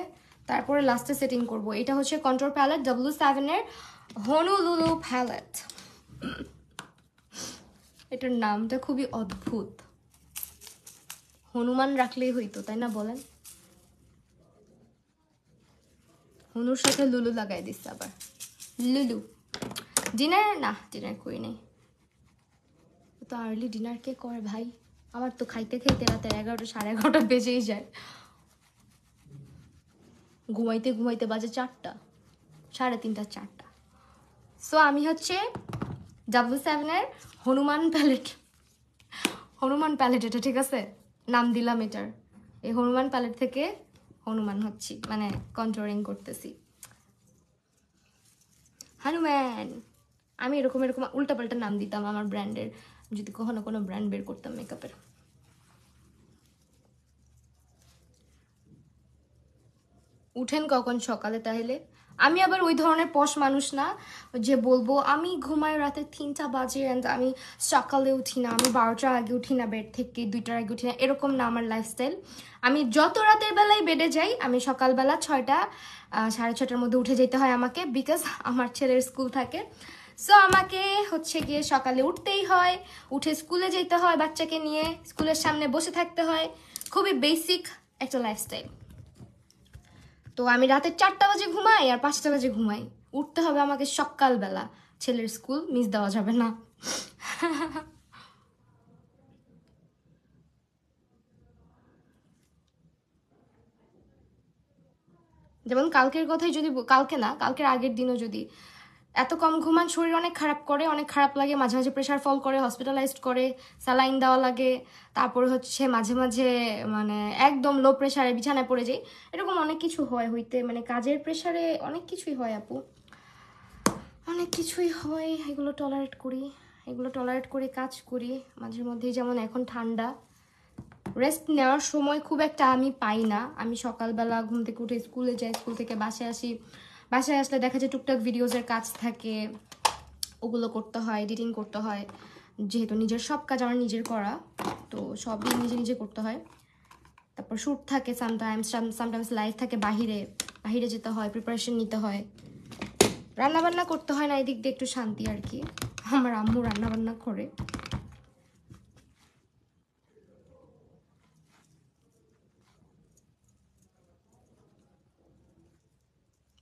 তারপরে লাস্টে সেটিং করব। এটা হচ্ছে কন্ট্রোল প্যালেট W7-এর হনুলুলু প্যালেট। এটার নামটা খুবই অদ্ভুত, হনুমান রাখলেই হইতো, তাই না বলেন? হনুর সাথে লুলু লাগাই দিচ্ছে আবার। লুলু ডিনার না, ডিনার করি নাই তো। আর্লি ডিনার কে করে ভাই? আমার তো খাইতে খাইতে রাতের 11টা 11:30 বেজেই যায়। ঘুমাইতে ঘুমাইতে বাজে 4টা, 3:30 4টা। সো আমি হচ্ছে 777-এর হনুমান প্যালেট এটা, ঠিক আছে, নাম দিলাম এটার। এই হনুমান প্যালেট থেকে হনুমান হচ্ছি, মানে কন্ট্রোলিং করতেছি। হনুমান। আমি এরকম উল্টাপাল্টা নাম দিতাম আমার ব্র্যান্ডের, যদি কখনো কোনো ব্র্যান্ড বের করতাম মেকআপের। উঠেন কখন সকালে তাহলে? আমি আবার ওই ধরনের পশ মানুষ না যে বলবো আমি ঘুমাই রাতে 3টা বাজে অ্যান্ড আমি সকালে উঠি না, আমি 12টার আগে উঠি না বেড থেকে, 2টার আগে উঠি না, এরকম না আমার লাইফস্টাইল। আমি যত রাতের বেলায় বেডে যাই, আমি সকালবেলা 6টা 6:30টার মধ্যে উঠে যেতে হয় আমাকে, বিকজ আমার ছেলের স্কুল থাকে। সো আমাকে হচ্ছে গিয়ে সকালে উঠতেই হয়, উঠে স্কুলে যেতে হয়, বাচ্চাকে নিয়ে স্কুলের সামনে বসে থাকতে হয়। খুবই বেসিক একটা লাইফস্টাইল। তো আমি রাতে 4টা বাজে ঘুমাই আর 5টা বাজে ঘুমাই। উঠতে হবে আমাকে সকালবেলা, ছেলের স্কুল মিস দেওয়া যাবে না। যেমন কালকের কথাই যদি, কালকে না, কালকের আগের দিনও যদি এত কম ঘুমান, শরীর অনেক খারাপ করে, অনেক খারাপ লাগে, মাঝে মাঝে প্রেশার ফল করে, হসপিটালাইজড করে, স্যালাইন দেওয়া লাগে, তারপরে হচ্ছে মাঝে মাঝে মানে একদম লো প্রেশারে বিছানায় পড়ে যাই। এরকম অনেক কিছু হয় হইতে, মানে কাজের প্রেশারে অনেক কিছুই হয় আপু, অনেক কিছুই হয়। এগুলো টলারেট করে কাজ করি মাঝে মধ্যেই। যেমন এখন ঠান্ডা, রেস্ট নেওয়ার সময় খুব একটা আমি পাই না। আমি সকালবেলা ঘুম থেকে উঠে স্কুলে যাই, স্কুল থেকে বাসায় আসি, বাসায় আসলে দেখা যায় টুকটাক ভিডিওসের কাজ থাকে, ওগুলো করতে হয়, এডিটিং করতে হয়। যেহেতু নিজের সব কাজ আমার নিজের করা, তো সবই নিজে নিজে করতে হয়। তারপর শ্যুট থাকে, সামটাইমস লাইভ থাকে, বাহিরে যেতে হয়, প্রিপারেশন নিতে হয়, রান্নাবান্না করতে হয় না, এদিক দিয়ে একটু শান্তি আর কি। আমার আম্মু রান্নাবান্না করে।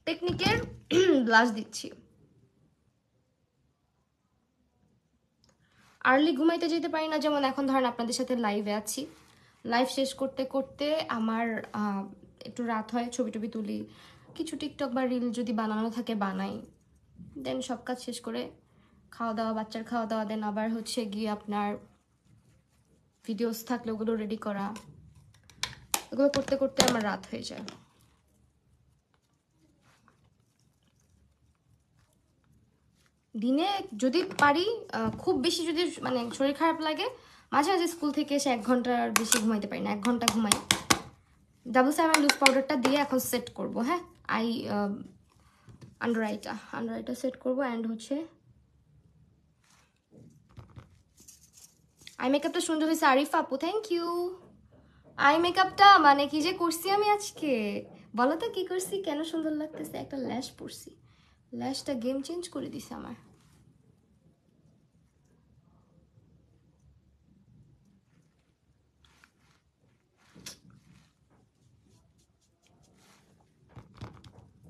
টেকনিকের ব্লাশ দিচ্ছি। আর্লি ঘুমাইতে যেতে পারি না, যেমন এখন ধরেন আপনাদের সাথে লাইভে আছি, লাইভ শেষ করতে করতে আমার একটু রাত হয়, ছবি টবি তুলি, কিছু টিকটক বা রিল যদি বানানো থাকে বানাই, দেন সব কাজ শেষ করে খাওয়া দাওয়া, বাচ্চার খাওয়া দাওয়া, দেন আবার হচ্ছে গিয়ে আপনার ভিডিওস থাকলে ওগুলো রেডি করা, এগুলো করতে করতে আমার রাত হয়ে যায়। দিনে যদি পারি, খুব বেশি যদি মানে শরীর খারাপ লাগে, মাঝে মাঝে স্কুল থেকে এসে 1 ঘন্টার বেশি ঘুমাইতে পারি না, 1 ঘন্টা ঘুমাই। 777 লুজ পাউডারটা দিয়ে এখন সেট করব। হ্যাঁ, আন্ডার আইটা সেট করবো। অ্যান্ড হচ্ছে আই মেকআপটা সুন্দর হয়েছে আরিফ আপু, থ্যাংক ইউ। আই মেকআপটা মানে কি যে করছি আমি আজকে, বলো তো কি করছি, কেন সুন্দর লাগতেছে? একটা ল্যাশ পরছি, ল্যাশটা গেম চেঞ্জ করে দিছে আমার।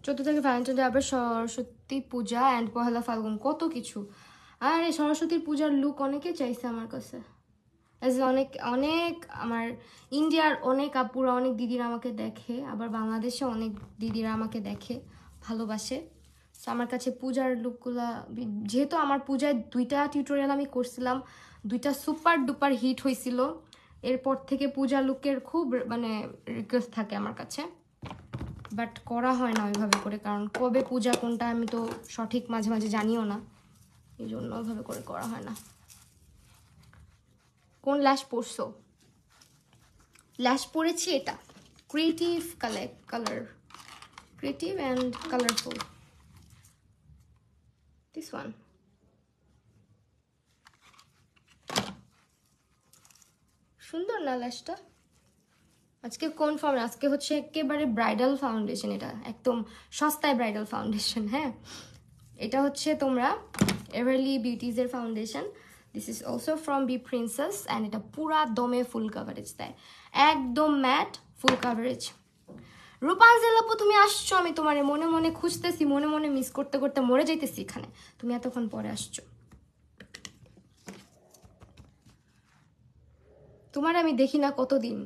চোদ্দ থেকে ভ্যালেন্টাইন ডে, আবার সরস্বতী পূজা অ্যান্ড পহেলা ফাল্গুন, কত কিছু। আর এই সরস্বতীর পূজার লুক অনেকে চাইছে আমার কাছে, অনেক অনেক আমার ইন্ডিয়ার অনেক আপুরা, অনেক দিদিরা আমাকে দেখে, আবার বাংলাদেশে অনেক দিদিরা আমাকে দেখে, ভালোবাসে। তো আমার কাছে পূজার লুকগুলা, যেহেতু আমার পূজায় 2টা টিউটোরিয়াল আমি করছিলাম, 2টা সুপার ডুপার হিট হয়েছিল, এরপর থেকে পূজা লুকের খুব মানে রিকোয়েস্ট থাকে আমার কাছে, বাট করা হয় না ওইভাবে করে, কারণ কবে পূজা কোনটা আমি তো সঠিক মাঝে মাঝে জানিও না, এই জন্য ওইভাবে করে করা হয় না। কোন ল্যাশ পরছো? ল্যাশ পরেছি এটা creative colour, creative and colourful, this one. সুন্দর না ল্যাশটা? আজকে কোন ফর্মে? আজকে হচ্ছে একেবারে ব্রাইডাল ফাউন্ডেশন, এটা একদম সস্তায় ব্রাইডাল ফাউন্ডেশন। হ্যাঁ, এটা হচ্ছে তোমরা এভারলি বিউটিজের foundation, this is also from B Princess, and এটা পুরা দমে ফুল কাভারেজ দেয়, একদম ম্যাট ফুল কাভারেজ। রূপাঞ্জল আপু তুমি আসছো, আমি তোমার মনে মনে খুঁজতেছি, মনে মনে মিস করতে করতে মরে যাইতেছি এখানে, তুমি এতক্ষণ পরে আসছো। তোমার আমি দেখি না কতদিন।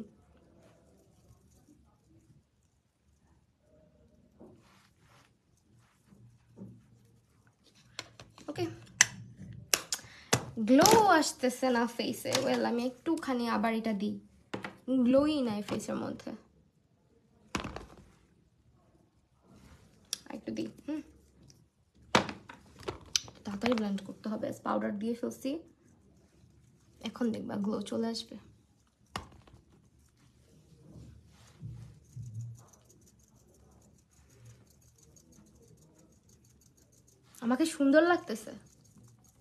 গ্লো আসতেছে না ফেসে। ওয়েল আমি একটুখানি আবার এটা দিই, গ্লোই নাই ফেসের মধ্যে, একটু দিই। তাড়াতাড়ি ব্লেন্ড করতে হবে, পাউডার দিয়ে ফেলছি, এখন দেখবা গ্লো চলে আসবে। আমাকে সুন্দর লাগতেছে,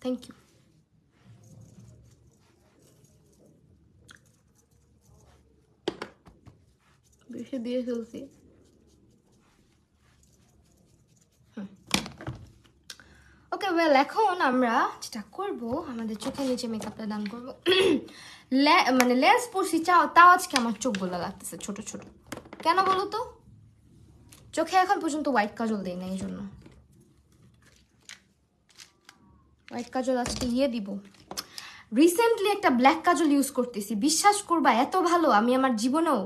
থ্যাংক ইউ। বেশি দিয়ে ফেলছি। ওকে ওয়েল, এখন আমরা যেটা করব, আমাদের চোখের নিচে মেকআপটা ডান করবো। মানে লেন্স পরছি তাও আজকে আমার চোখগুলো লাগতেছে ছোট ছোট, কেন বলো তো? চোখে এখন পর্যন্ত হোয়াইট কাজল দেই না, এই জন্য হোয়াইট কাজল আজকে দিব। রিসেন্টলি একটা ব্ল্যাক কাজল ইউজ করতেছি, বিশ্বাস করবা এত ভালো, আমি আমার জীবনেও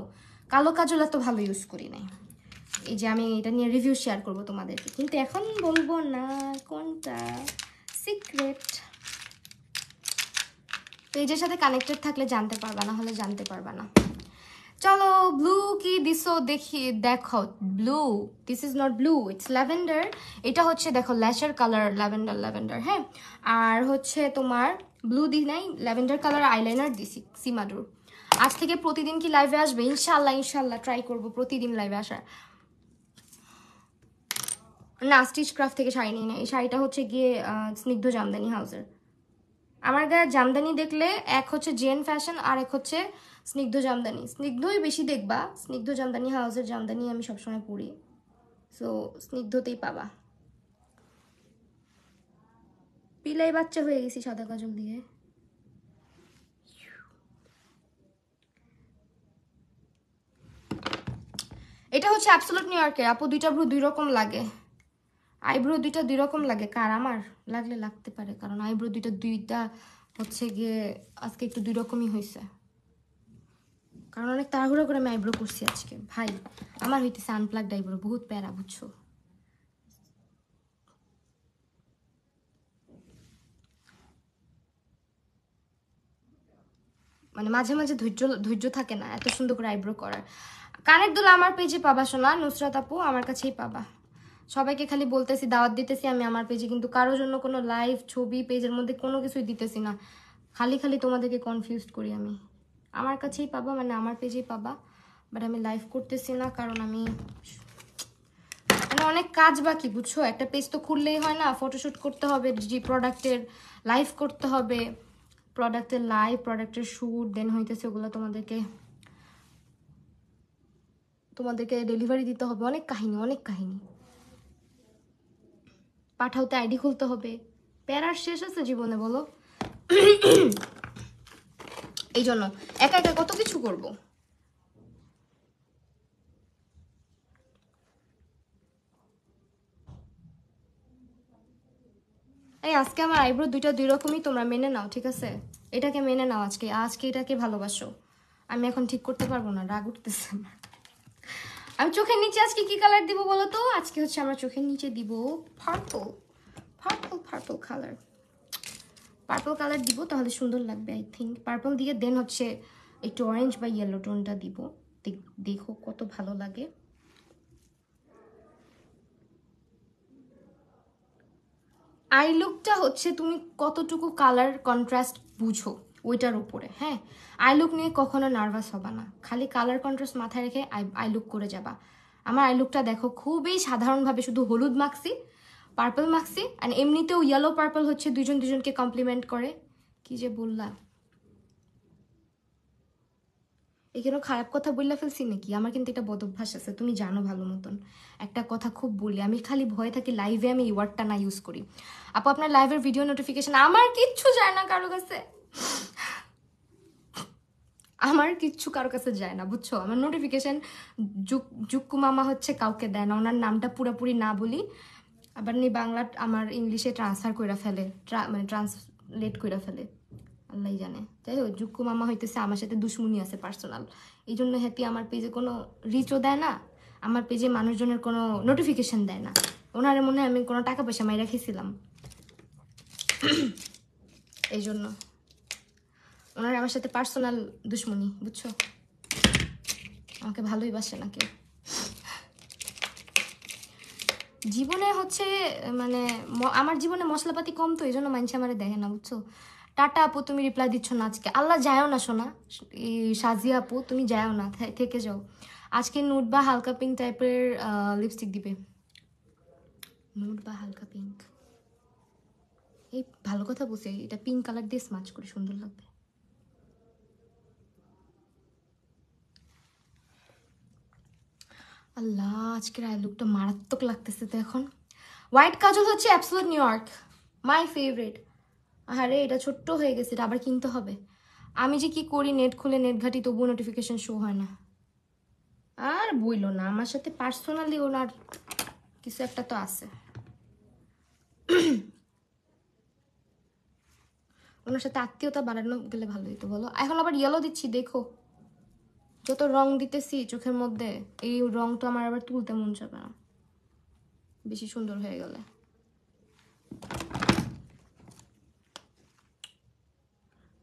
কালো কাজল এত ভালো ইউজ করি নাই। এই যে আমি এটা নিয়ে রিভিউ শেয়ার করব তোমাদেরকে, কিন্তু এখন বলবো না কোনটা, সিক্রেট। পেজের সাথে কানেক্টেড থাকলে জানতে পারবা, না হলে জানতে পারবা না। চলো ব্লু কি দিছো দেখি, দেখো blue, this is not blue, it's lavender. এটা হচ্ছে দেখো ল্যাশের কালার, ল্যাভেন্ডার ল্যাভেন্ডার, হ্যাঁ। আর হচ্ছে তোমার ব্লু দি নাই, ল্যাভেন্ডার কালার আইলাইনার দিছি সীমাডুর। আজ থেকে প্রতিদিন কি লাইভে আসবে? ইনশাল্লাহ ইনশাল্লাহ ট্রাই করবো প্রতিদিন লাইভে আসার। না, স্টিচ ক্রাফট থেকে শাড়ি নিই না, এই শাড়িটা হচ্ছে গিয়ে স্নিগ্ধ জামদানি হাউসের। আমার গায়ে জামদানি দেখলে এক হচ্ছে জেন ফ্যাশন, আর এক হচ্ছে স্নিগ্ধ জামদানি। স্নিগ্ধই বেশি দেখবা, স্নিগ্ধ জামদানি হাউসের জামদানি আমি সবসময় পরি, সো স্নিগ্ধতেই পাবা। পিলাই বাচ্চা হয়ে গেছি সাদা কাজল দিয়ে। এটা হচ্ছে অ্যাবসোলুট নিউ ইয়র্কের। আপু দুইটা ব্রু দুই রকম লাগে, আইব্রো দুইটা দুই রকম লাগে, কার আমার লাগলে লাগতে পারে, কারণ আইব্রো দুইটা হচ্ছে গিয়ে আজকে একটু দুই রকমই হয়েছে, কারণ অনেক তাড়াহুড়ো করে আমি আইব্রো করছি আজকে। ভাই আমার হইতেছে আনপ্লাগড আইব্রো, বহুত প্যারা, বুঝছো? মানে মাঝে মাঝে ধৈর্য থাকে না এত সুন্দর করে আইব্রো করার। কানের দুল আমার পেজে পাবা শোনা, নুসরাত আপু আমার কাছেই পাবা। সবাইকে খালি বলতেছি, দাওয়াত দিতেছি আমি আমার পেজে, কিন্তু কারোর জন্য কোনো লাইভ ছবি পেজের মধ্যে কোনো কিছুই দিতেছি না, খালি খালি তোমাদেরকে কনফিউজড করি আমি। আমার কাছেই পাবা, মানে আমার পেজেই পাবা, বাট আমি লাইভ করতেছি না, কারণ আমি মানে অনেক কাজ বাকি, বুঝছো? একটা পেজ তো খুললেই হয় না, ফটোশ্যুট করতে হবে, যে প্রোডাক্টের লাইভ করতে হবে, প্রোডাক্টের লাইভ, প্রোডাক্টের শ্যুট, দেন হইতেছে ওগুলো তোমাদেরকে ডেলিভারি দিতে হবে, অনেক কাহিনী অনেক কাহিনী। পাঠাওতে আইডি খুলতে হবে, প্যারার শেষ আছে জীবনে বলো? এই জন্য একা একা কত কিছু করব। এই আজকে আমার আইব্রো দুইটা দুই রকমই, তোমরা মেনে নাও, ঠিক আছে? এটাকে মেনে নাও, আজকে আজকে এটাকে ভালোবাসো। আমি এখন ঠিক করতে পারবো না, রাগ উঠতেছে আমার। আমি চোখের নিচে আজকে কি কালার দিব বলো তো? আজকে হচ্ছে আমরা চোখের নিচে দিব purple, purple purple colour, purple colour দিব, তাহলে সুন্দর লাগবে আই থিঙ্ক। পার্পল দিয়ে দেন হচ্ছে একটু অরেঞ্জ বা ইয়েলো টোনটা দিব, দেখো কত ভালো লাগে। আই লুকটা হচ্ছে তুমি কতটুকু কালার কন্ট্রাস্ট বুঝো ওইটার উপরে, হ্যাঁ। আই লুক নিয়ে কখনো নার্ভাস হবা না, খালি কালার কন্ট্রাস্ট মাথায় রেখে আই লুক করে যাবা। আমার আই লুকটা দেখো খুবই সাধারণভাবে, শুধু হলুদ মাখছি, পার্পল মাখছি, অ্যান্ড এমনিতেও ইয়েলো পার্পল হচ্ছে দুজনকে কমপ্লিমেন্ট করে। কি যে বললাম, এখানে খারাপ কথা বললা ফেলছি নাকি? আমার কিন্তু একটা বদ অভ্যাস আছে, তুমি জানো ভালো মতন। একটা কথা খুব বলি, আমি খালি ভয়ে থাকি লাইভে আমি এই ওয়ার্ডটা না ইউজ করি। আপু আপনার লাইভের ভিডিও নোটিফিকেশন, আমার কিচ্ছু যায় না কারো কাছে, আমার কিচ্ছু কারো কাছে যায় না, বুঝছো? আমার নোটিফিকেশন জুক্কু মামা হচ্ছে কাউকে দেয় না, ওনার নামটা পুরোপুরি না বলি, আবার নি বাংলা আমার ইংলিশে ট্রান্সফার করে ফেলে, মানে ট্রান্সলেট করে ফেলে, আল্লাহ জানে। যাই হোক, জুক্কু মামা হইতেছে আমার সাথে দুশ্মনী আছে পার্সোনাল, এই জন্য হ্যাপি আমার পেজে কোনো রিচও দেয় না, আমার পেজে মানুষজনের কোনো নোটিফিকেশন দেয় না। ওনারে মনে হয় আমি কোনো টাকা পয়সা মাই রেখেছিলাম, এই জন্য ওনার আমার সাথে পার্সোনাল দুশ্মনী, বুঝছো? আমাকে ভালোই বাসে না কেউ জীবনে। হচ্ছে মানে আমার জীবনে মশলাপাতি কম, তো এই জন্য মানুষ আমারে দেখে না, বুঝছো? টাটা আপু, তুমি রিপ্লাই দিচ্ছ না আজকে। আল্লাহ, যায়ও না শোনা। এই সাজিয়া আপু, তুমি যায়ও না, থেকে যাও। আজকে নুড বা হালকা পিঙ্ক টাইপের লিপস্টিক দিবে। নুড বা হালকা পিঙ্ক, এই ভালো কথা বলছি, এটা পিঙ্ক কালার দিয়ে স্মাচ করে সুন্দর লাগবে। আল্লাহ, আজকের আই লুকটা মারাত্মক লাগতেছে তো এখন। হোয়াইট কাজল হচ্ছে absolute new York, my favourite. আরে এটা ছোট্ট হয়ে গেছে, এটা আবার কিনতে হবে। আমি যে কি করি, নেট খুলে নেট ঘাটি, তবুও নোটিফিকেশন শো হয় না। আর বইলো না, আমার সাথে পার্সোনালি ওনার কিছু একটা তো আছে। ওনার সাথে আত্মীয়তা বাড়ানো গেলে ভালো হতো বলো। এখন আবার ইয়েলো দিচ্ছি, দেখো যত রং দিতেছি চোখের মধ্যে, এই রংটা আমার আবার তুলতে মন যাবে না বেশি সুন্দর হয়ে গেলে।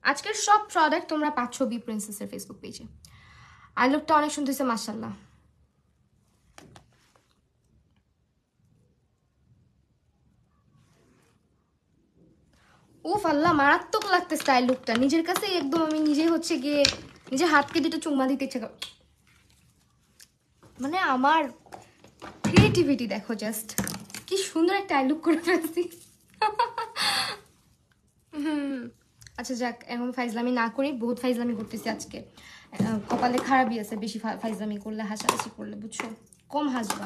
আজকের সব প্রোডাক্ট তোমরা পাচ্ছ বি প্রিন্সেসের ফেসবুক পেজে। আই লুকটা অনেক সুন্দর হয়েছে, মাশাআল্লাহ। উফ আল্লাহ, মারাত্মক লাগতেছে আই লুকটা নিজের কাছে একদম। আমি নিজে হচ্ছে গিয়ে নিজের হাতকে দুটো চুম্মা দিতে ইচ্ছে কর। মানে আমার ক্রিয়েটিভিটি দেখো, জাস্ট কি সুন্দর একটা আই লুক করে ফেলছি। আচ্ছা যাক, এখন ফাইজলামি না করি, বহুত ফাইজলামি করতেছি আজকে। কপালে খারাপই আছে, বেশি ফাইজলামি করলে, হাসাহাসি করলে, বুঝছো? কম হাসবা।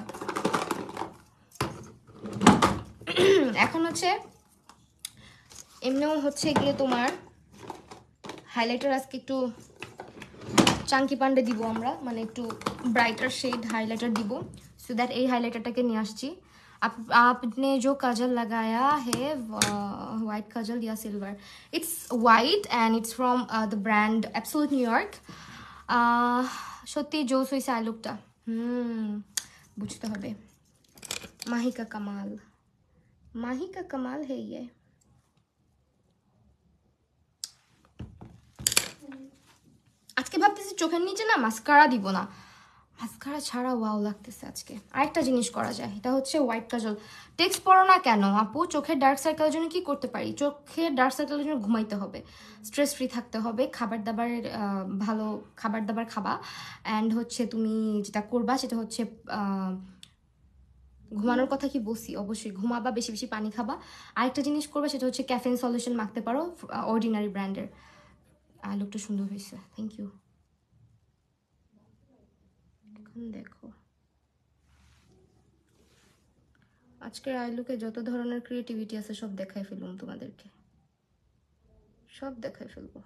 এখন হচ্ছে এমনিও হচ্ছে গিয়ে তোমার হাইলাইটার আজকে একটু চাঙ্কি পান্ডে দিব আমরা, মানে একটু ব্রাইটার শেড হাইলাইটার দিব। সো দ্যাট এই হাইলাইটারটাকে নিয়ে আসছি। आपने जो काजल लगाया है वाइट काजल या silver, it's white and it's from the brand absolute New York. সত্যি জোস হয়েছে আই লুকটা। বুঝতে হবে। মাহি কা কামাল, মাহি কা কামাল হে ইয়ে। আজকে ভাবতেছি চোখের নিচে না মাস্কারা দিব না, মাস্কারা ছাড়া ওয়াও লাগতেছে আজকে। আরেকটা জিনিস করা যায়, এটা হচ্ছে হোয়াইট কাজল। টেক্সট পড়ো না কেন আপু? চোখের ডার্ক সার্কেলের জন্য কি করতে পারি? চোখের ডার্ক সার্কেলের জন্য ঘুমাইতে হবে, স্ট্রেস ফ্রি থাকতে হবে, খাবার দাবার ভালো খাবার দাবার খাবা। অ্যান্ড হচ্ছে তুমি যেটা করবা সেটা হচ্ছে ঘুমানোর কথা কি বলছি, অবশ্যই ঘুমাবা, বেশি বেশি পানি খাবা। আরেকটা জিনিস করবা, সেটা হচ্ছে ক্যাফেন সলিউশন মাখতে পারো, অর্ডিনারি ব্র্যান্ডের। লুকটা সুন্দর হয়েছে, থ্যাংক ইউ। এখন দেখো আজকের আই লুকে যত ধরনের ক্রিয়েটিভিটি আছে সব দেখাই ফেলুম তোমাদেরকে, সব দেখাই ফেলবো।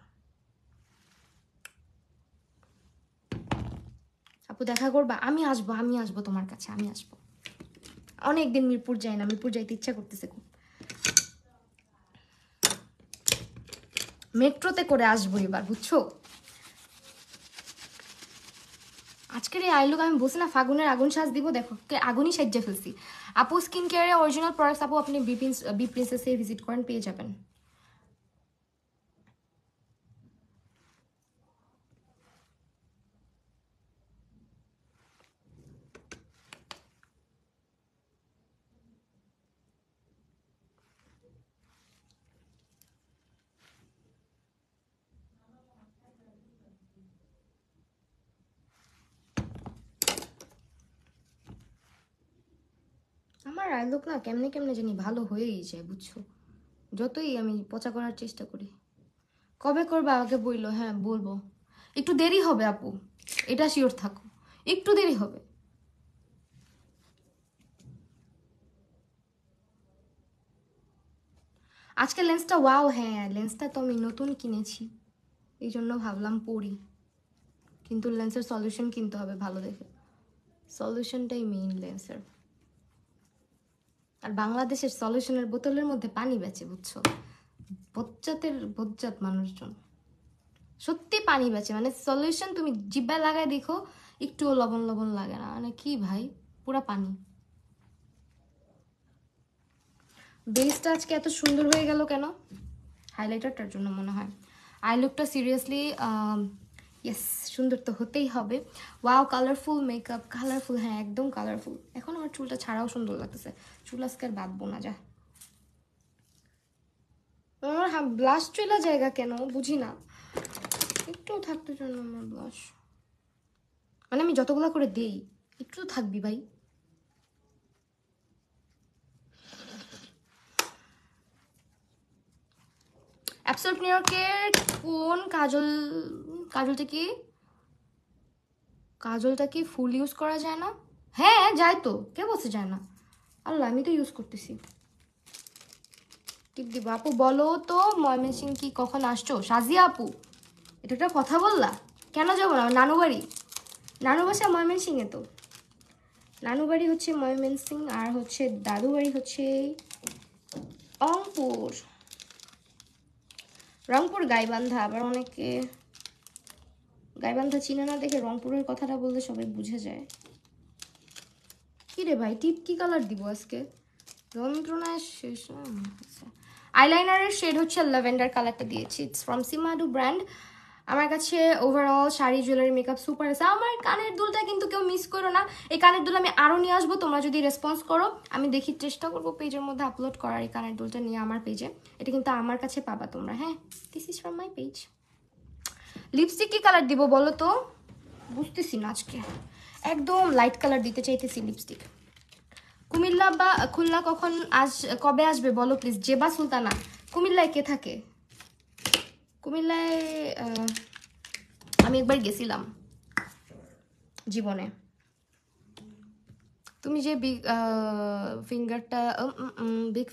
আপু দেখা করবা? আমি আসবো, আমি আসবো তোমার কাছে, আমি আসবো। অনেকদিন মিরপুর যাই না, মিরপুর যাইতে ইচ্ছা করতেছে খুব। মেট্রোতে করে আসবো এবার, বুঝছো? আজকের এই আইলুক আমি বলছি না, ফাগুনের আগুন সাজ দিব, দেখো আগুনই সাজ্জা ফেলছি। আপু স্কিন কেয়ারের অরিজিনাল প্রোডাক্টস আপু আপনি বি প্রিন্সেসে ভিজিট করেন, পেয়ে যাবেন। আমার আইলুক না কেমনে কেমনে জানি ভালো হয়েই যায়, বুঝছো? যতই আমি পচা করার চেষ্টা করি। কবে করবা আগে বইলো? হ্যাঁ বলবো, একটু দেরি হবে আপু, এটা শিওর থাকো, একটু দেরি হবে। আজকে লেন্সটা ওয়াও, হ্যাঁ লেন্সটা তো আমি নতুন কিনেছি, এই জন্য ভাবলাম পরি, কিন্তু লেন্সের সলিউশন কিনতে হবে ভালো দেখে, সলিউশনটাই মেইন লেন্সের। আর বাংলাদেশের সলিউশনের বোতলের মধ্যে পানি বেচে, বুঝছো? বজ্জাতের বজ্জাত মানুষজন সত্যি পানি বেচে, মানে সলিউশন তুমি জিব্বায় লাগায় দেখো, একটুও লবণ লবণ লাগে না, মানে কি ভাই, পুরা পানি। বেসটা আজকে এত সুন্দর হয়ে গেল কেন? হাইলাইটারটার জন্য মনে হয়। আই লুকটা সিরিয়াসলি ইয়েস, সুন্দর তো হতেই হবে। ওয়াও, কালারফুল মেকআপ, কালারফুল, হ্যাঁ একদম কালারফুল। এখন আমার চুলটা ছাড়াও সুন্দর লাগতেছে, চুল আজকে আর বাঁধবো না। যা আমার ব্লাশ চলা জায়গা কেন বুঝি না, একটু থাকতে চান আমার ব্লাশ, মানে আমি যতগুলা করে দেই একটু তো থাকবি ভাই। অ্যাবসলিউট নিউ ইয়র্কের কোন কাজলটা কি ফুল ইউজ করা যায় না? হ্যাঁ যায় তো, কে বলছে যায় না? আল্লাহ, আমি তো ইউজ করতেছি। টিপ দিব আপু, বলো তো ময়মনসিং কি কখন আসছো? সাজিয়া আপু, এটা একটা কথা বললা? কেন যাবো না? নানু বাড়ি, নানু বাসা ময়মনসিংয়ে তো। নানু বাড়ি হচ্ছে ময়মনসিং, আর হচ্ছে দাদু বাড়ি হচ্ছে রংপুর। রংপুর গাইবান্ধা, আবার অনেকে গাইবান্ধা চিনে না দেখে রংপুরের কথাটা বললে সবাই বুঝে যায়। কি রে ভাই, টিপ কি কালার দিব আজকে? যন্ত্রণায় শেষ। আইলাইনারের শেড হচ্ছে ল্যাভেন্ডার কালারটা দিয়েছি, ইটস ফ্রম সিমাডু ব্র্যান্ড। আমার কাছে overall sari, jewellery, makeup super আছে। আমার কানের দুলটা কিন্তু কেউ মিস করো না, এই কানের দুল আমি আরও নিয়ে আসবো, তোমরা যদি রেসপন্স করো। আমি দেখি, চেষ্টা করবো পেজের মধ্যে আপলোড করার এই কানের দুলটা নিয়ে আমার পেজে। এটা কিন্তু আমার কাছে পাবা তোমরা, হ্যাঁ, this is from my page. Lipstick কি কালার দিব বলো তো? বুঝতেছি না আজকে, একদম লাইট কালার দিতে চাইতেছি লিপস্টিক। কুমিল্লা বা খুলনা কবে আসবে বলো প্লিজ? জেবা সুলতানা, কুমিল্লায় কে থাকে? কুমিল্লায় আমি একবার গেছিলাম জীবনে। তুমি যে বিগ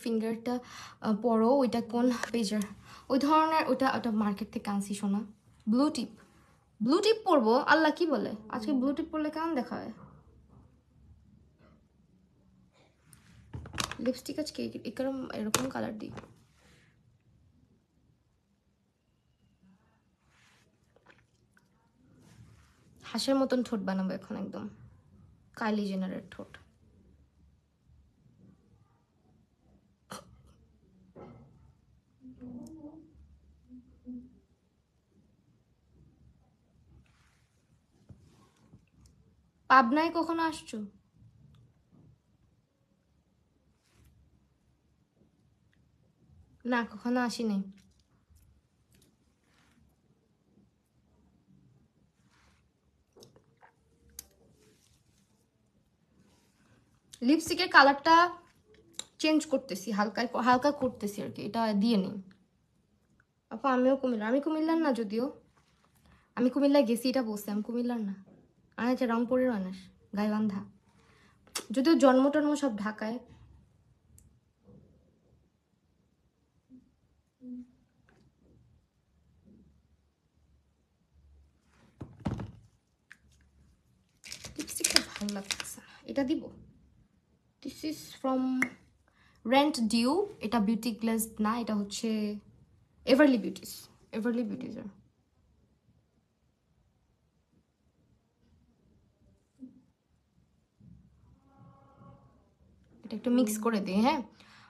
ফিঙ্গারটা পরো, ওইটা কোন পেজের? ওই ধরনের, ওটা মার্কেট থেকে আনছি শোনা। ব্লু টিপ পরবো? আল্লাহ কি বলে, আজকে ব্লু টিপ পরলে কেমন দেখা হয়? লিপস্টিক আজকে এরকম কালার দিই। হাঁসের মতন ঠোঁট বানাবো এখন, একদম কাইলি জেনারের ঠোঁট। পাবনায় কখনো আসছো? না, কখনো আসি নাই। লিপস্টিকের কালারটা চেঞ্জ করতেছি, হালকা হালকা করতেছি আর কি, এটা দিয়ে নেই। আপা আমিও আমি কুমিল্লার না, যদিও আমি কুমিল্লায় গেছি, এটা বলছি, আমি কুমিল্লার না। আর হচ্ছে রংপুরের মানুষ, গাইবান্ধা, যদিও জন্ম টন্ম সব ঢাকায়। লিপস্টিকটা ভালো লাগতেছে না, এটা দিব। This is from rent due. এটা বিউটি গ্লেজ না, এটা হচ্ছে এভারলি বিউটিজের। এটা একটু মিক্স করে দিই, হ্যাঁ।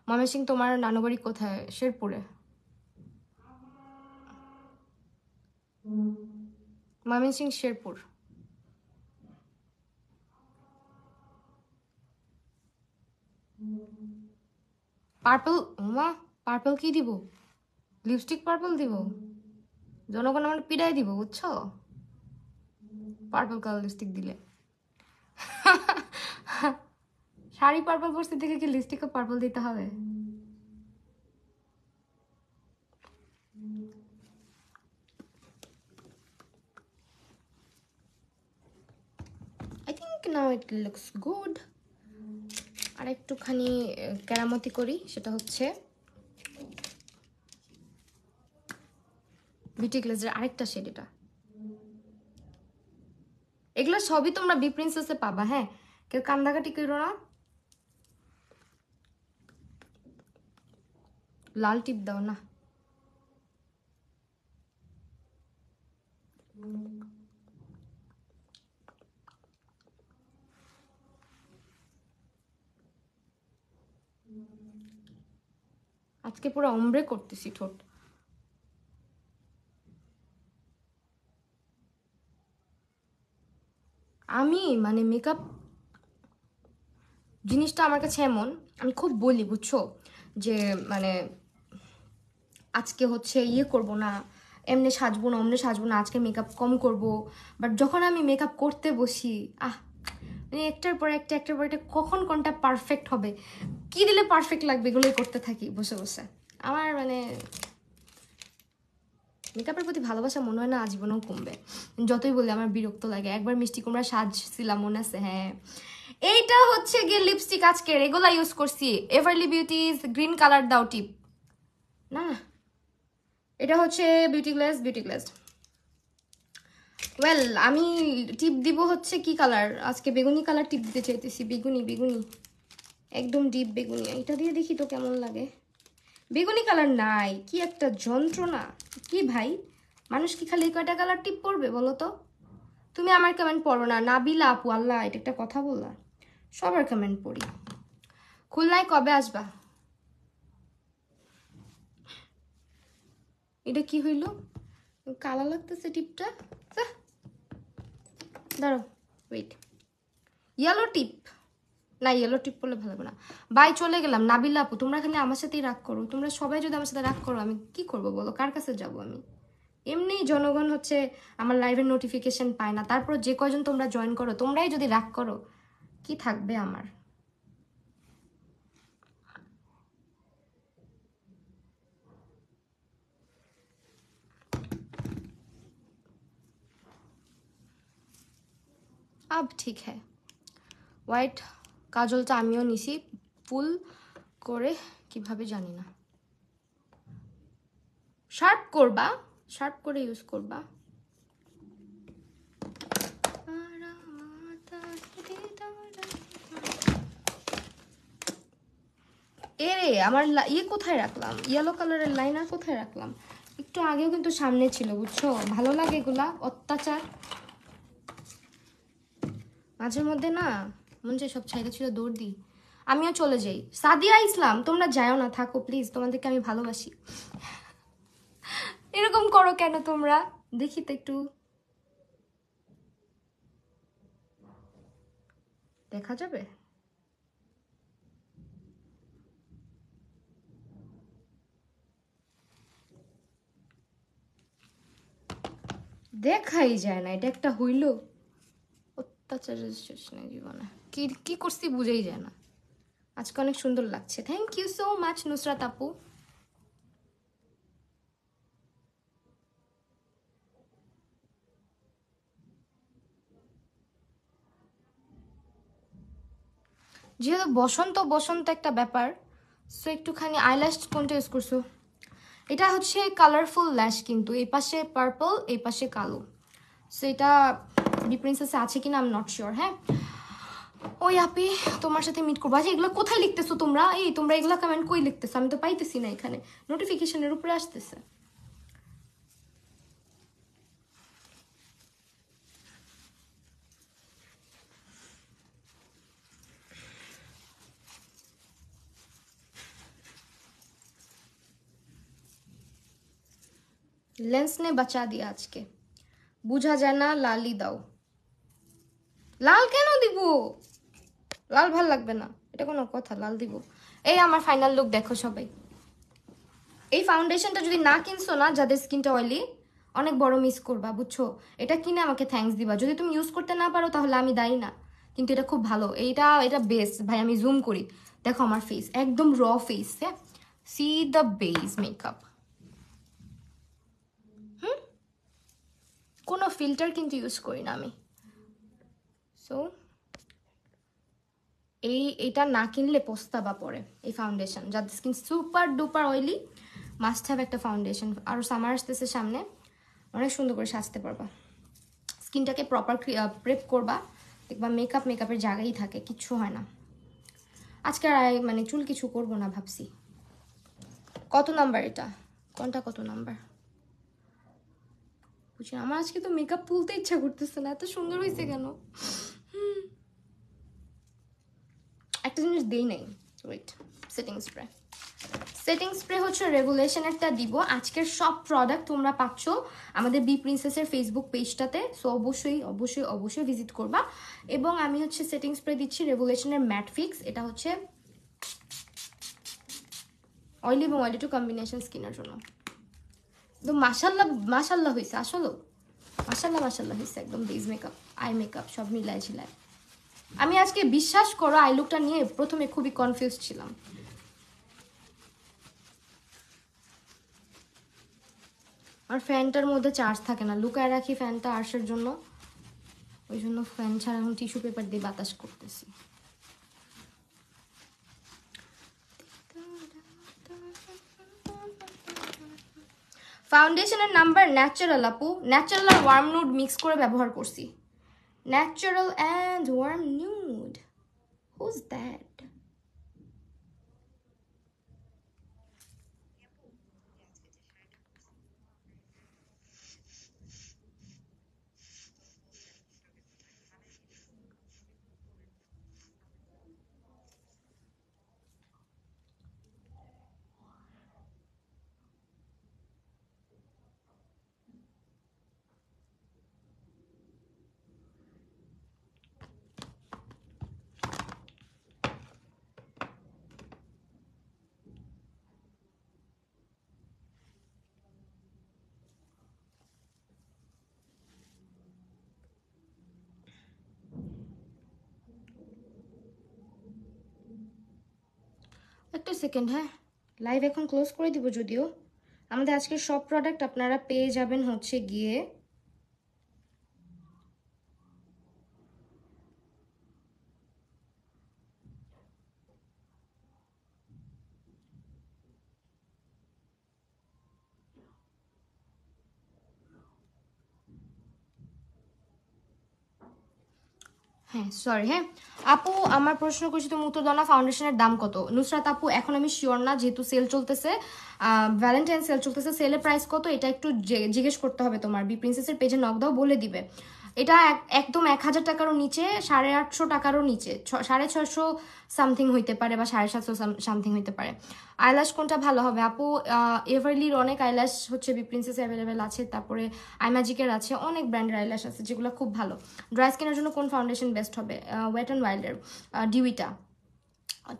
ময়মনসিং তোমার নানু বাড়ি কোথায়? শেরপুরে। ময়মনসিং শেরপুর। পার্পল, মা পার্পল কি দিব? লিপস্টিক পার্পল দিব? জনগণ আমার পিড়াই দিব, বুঝছো? পার্পল কালার লিপস্টিক দিলে। শাড়ি পার্পল পরতে দেখে কি লিপস্টিকও পার্পল দিতে হবে? I think now it looks good. আর একটুখানি কেরামতি করি, সেটা হচ্ছে বিউটি গ্লেজের আরেকটা শেড। এগুলো সবই তোমরা বি প্রিন্সেসে পাবা, হ্যাঁ, কেউ কান্দাকাটি করো না। লাল টিপ দাও না। আজকে পুরো অম্bre করতেছি ঠোঁট, মানে মেকআপ জিনিসটা আমার কাছে এমন, আমি খুব বলি বুঝছো, যে মানে আজকে হচ্ছে ইয়ে করব না, এমনি সাজবো না, অমনি সাজবো না, আজকে মেকআপ কম করব। বাট যখন আমি মেকআপ করতে বসি, মানে একটার পর একটা কখন কোনটা পারফেক্ট হবে, কি দিলে পারফেক্ট লাগবে, এগুলোই করতে থাকি বসে বসে। আমার মানে মেকআপের প্রতি ভালোবাসা মনে হয় না আজীবনেও কমবে, যতই বলি আমার বিরক্ত লাগে। একবার মিষ্টি কুমড়া সাজছিলাম মনে আছে, হ্যাঁ। এইটা হচ্ছে গিয়ে লিপস্টিক আজকের, এগুলা ইউজ করছি, এভারলি বিউটিজ গ্রিন কালার দাও টিপ, না এটা হচ্ছে বিউটি গ্লেজ। ওয়েল আমি টিপ দিব হচ্ছে কি কালার, আজকে বেগুনি কালার টিপ দিতে চাইতেছি, বেগুনি একদম ডিপ বেগুনি। এটা দিয়ে দেখি তো কেমন লাগে। বেগুনি কালার নাই, কি একটা যন্ত্রণা। কি ভাই, মানুষ কি খালি কয়টা কালার টিপ পড়বে বলো তো? তুমি আমার কমেন্ট পড়ো না, নাবিলা আপু, আল্লাহ এটা একটা কথা বললা, সবার কমেন্ট পড়ি। খুলনায় কবে আসবা? এটা কি হইল, কালা লাগতেছে টিপটা, দাঁড়ো ওয়েট, ইয়েলো টিপ না, ইয়েলো টিপ করলে ভালো হবে না। বাই, চলে গেলাম। নাবিলা আপু তোমরা খালি আমার সাথেই রাগ করো, তোমরা সবাই যদি আমার সাথে রাগ করো আমি কি করবো বলো, কার কাছে যাবো আমি? এমনি জনগণ হচ্ছে আমার লাইভের নোটিফিকেশন পায় না, তারপর যে কয়জন তোমরা জয়েন করো তোমরাই যদি রাগ করো কি থাকবে আমার? আব ঠিক হ্যাঁ, হোয়াইট কাজলটা আমিও নিছি ফুল করে, কিভাবে জানি না। শার্প করবা, শার্প করে ইউজ করবা। এরে আমার ইয়ে কোথায় রাখলাম, ইয়েলো কালারের লাইনার কোথায় রাখলাম? একটু আগেও কিন্তু সামনে ছিল বুঝছো, ভালো লাগে এগুলা, অত্যাচার মাঝে মধ্যে না, মন চাই সব ছাইড়ে ছিল দৌড় দিই। আমিও চলে যাই। সাদিয়া ইসলাম তোমরা যাও না, থাকো প্লিজ, তোমাদেরকে আমি ভালোবাসি। এরকম করো কেন তোমরা, দেখি তো একটু, দেখা যাবে? দেখাই যায় না, এটা একটা হইল অত্যাচারের শেষ নেই জীবনে, কি কি করছি বুঝেই যায় না। আজকে অনেক সুন্দর লাগছে, thank you so much Nusrat আপু। যেহেতু বসন্ত বসন্ত একটা ব্যাপার, সো একটুখানি আইল্যাশ কোনটা ইউজ করছো? এটা হচ্ছে কালারফুল ল্যাশ, কিন্তু এই পাশে পার্পল এই পাশে কালো, সো এটা ডি প্রিন্সেসে আছে কিনা আমি নট শিওর। হ্যাঁ ওই আপি তোমার সাথে মিট করবো। আচ্ছা এগুলো কোথায় লিখতেছো তোমরা, এই তোমরা এগুলো কমেন্ট কই লিখতেছো, আমি তো পাইতেছি না, এখানে নোটিফিকেশনের উপরে আসতেছে। লেন্স নে বাঁচা দিয়া আজকে, বুঝা যায় না, লালই দাও। লাল কেন দিব, লাল ভাল লাগবে না, এটা কোনো কথা, লাল দিব। এই আমার ফাইনাল লুক দেখো সবাই। এই ফাউন্ডেশনটা যদি না কিনছো না, যাদের স্কিনটা অয়েলি, অনেক বড় মিস করবা বুঝছো। এটা কিনে আমাকে থ্যাঙ্কস দিবা, যদি তুমি ইউজ করতে না পারো তাহলে আমি দায়ী না, কিন্তু এটা খুব ভালো, এটা বেস্ট ভাই। আমি জুম করি, দেখো আমার ফেস একদম র ফেস। হ্যাঁ, সি দ্য বেস মেকআপ, কোনো ফিল্টার কিন্তু ইউজ করি না আমি। সো এটা না কিনলে পস্তাবা পরে। এই ফাউন্ডেশন যাদের skin super duper oily must have একটা ফাউন্ডেশন। আরও সামার আসতেছে সামনে, অনেক সুন্দর করে সাজতে পারবা, স্কিনটাকে প্রপার প্রেপ করবা, দেখবা মেকআপের জায়গায় থাকে, কিচ্ছু হয় না। আজকে আর মানে চুল কিছু করব না ভাবছি। কত নাম্বার এটা, কোনটা কত নাম্বার বুঝি, আমার আজকে তো মেকআপ তুলতে ইচ্ছা করতেছে না, এত সুন্দর হয়েছে কেন। একটা জিনিস দেই নাই, wait, setting spray setting spray হচ্ছে রেগুলেশনেরটা দিব। আজকের সব প্রোডাক্ট তোমরা পাচ্ছ আমাদের বি প্রিন্সেসের ফেসবুক পেজটাতে, সো অবশ্যই অবশ্যই অবশ্যই ভিজিট করবা। এবং আমি হচ্ছে সেটিং স্প্রে দিচ্ছি রেগুলেশনের ম্যাট ফিক্স। এটা হচ্ছে অয়েলি এবং অয়েলি টু কম্বিনেশন স্কিনের জন্য। তো মাশাল্লাহ মাশাল্লাহ হয়েছে, আসলে মাশাল্লাহ মাশাল্লাহ হয়েছে একদম। বেজ মেকআপ, আই মেকআপ সব মিলাই ঝিলায়। আমি আজকে বিশ্বাস করো আই লুকটা নিয়ে প্রথমে খুবই কনফিউজ ছিলাম। আর ফ্যানটার মধ্যে চার্জ থাকে না, লুকায় রাখি ফ্যানটা আর্সের জন্য, ওই জন্য ফ্যান ছাড়া এখন টিস্যু পেপার দিয়ে বাতাস করতেছি। ফাউন্ডেশনের নাম্বার ন্যাচারাল আপু, ন্যাচারাল আর ওয়ার্ম নুড মিক্স করে ব্যবহার করছি। Natural and warm nude, who's that? একটা সেকেন্ড, হ্যাঁ লাইভ এখন ক্লোজ করে দিব। যদিও আমাদের আজকের সব প্রোডাক্ট আপনারা পেয়ে যাবেন হচ্ছে গিয়ে হ্যাঁ সরি। হ্যাঁ আপু আমার প্রশ্ন করছি, তো মুক্তদানা ফাউন্ডেশনের দাম কত? নুসরাত আপু এখন আমি শিওর না, যেহেতু সেল চলতেছে, ভ্যালেন্টাইন সেল চলতেছে। সেলের প্রাইস কত এটা একটু জিজ্ঞেস করতে হবে তোমার বি প্রিন্সেসের পেজে, নক দাও বলে দিবে। এটা একদম 1000 টাকারও নিচে, 850 টাকারও নিচে, 650 সামথিং হইতে পারে বা 750 সামথিং হইতে পারে। আইল্যাশ কোনটা ভালো হবে আপু? এভারলির অনেক আইল্যাশ হচ্ছে বি প্রিন্সেস অ্যাভেলেবেল আছে, তারপরে আইম্যাজিকের আছে, অনেক ব্র্যান্ডের আইল্যাশ আছে যেগুলো খুব ভালো। ড্রাই স্কিনের জন্য কোন ফাউন্ডেশন বেস্ট হবে? ওয়েট অ্যান্ড ওয়াইল্ডের ডিউইটা।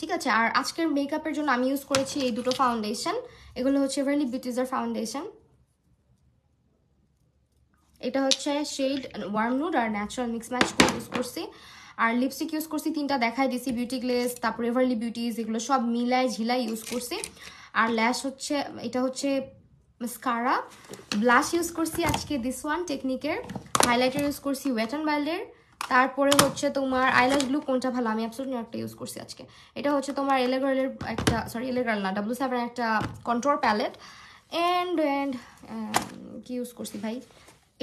ঠিক আছে। আর আজকের মেকআপের জন্য আমি ইউজ করেছি এই দুটো ফাউন্ডেশন। এগুলো হচ্ছে এভারলি বিউটিজের ফাউন্ডেশন। এটা হচ্ছে শেড ওয়ার্ম নুড আর ন্যাচারাল মিক্স ম্যাচ করে ইউজ করছি। আর লিপস্টিক ইউজ করছি 3টা দেখাই দিছি, বিউটি গ্লেজ, তারপর এভারলি বিউটিজ, এগুলো সব মিলাই ঝিলাই ইউজ করছি। আর ল্যাশ হচ্ছে এটা হচ্ছে মাস্কারা। ব্লাশ ইউজ করছি আজকে দিস ওয়ান টেকনিকের। হাইলাইটার ইউজ করছি ওয়েট অ্যান্ড ওয়াইল্ডের। তারপরে হচ্ছে তোমার আইল্যাশ গ্লু কোনটা ভালো, আমি অ্যাবসলিউটলি একটা ইউজ করছি আজকে। এটা হচ্ছে তোমার এলেগার্লের একটা, সরি এলেগার্ল না, W7 একটা কন্ট্রোর প্যালেট। অ্যান্ড কি ইউজ করছি ভাই,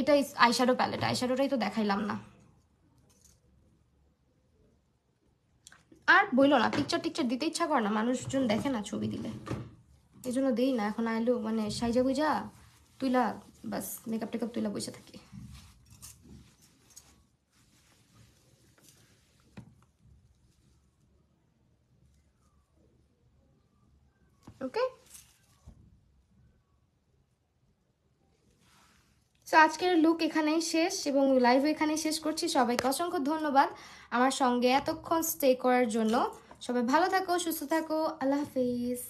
এটা আইশ্যাডো প্যালেট, আইশ্যাডোটাই তো দেখাইলাম না। আর বইলো না, পিকচার টিকচার দিতে ইচ্ছা করে না, মানুষজন দেখে না ছবি দিলে, এই জন্য দিই না। এখন আইলো মানে সাইজা গুইজা তুইলা বাস মেকআপ টেকআপ তুইলা বসে থাকি। ওকে, সো আজকের লুক এখানেই শেষ এবং লাইভ এখানেই শেষ করছি। সবাইকে অসংখ্য ধন্যবাদ আমার সঙ্গে এতক্ষণ স্টে করার জন্য। সবাই ভালো থাকো, সুস্থ থাকো, আল্লাহ হাফিজ।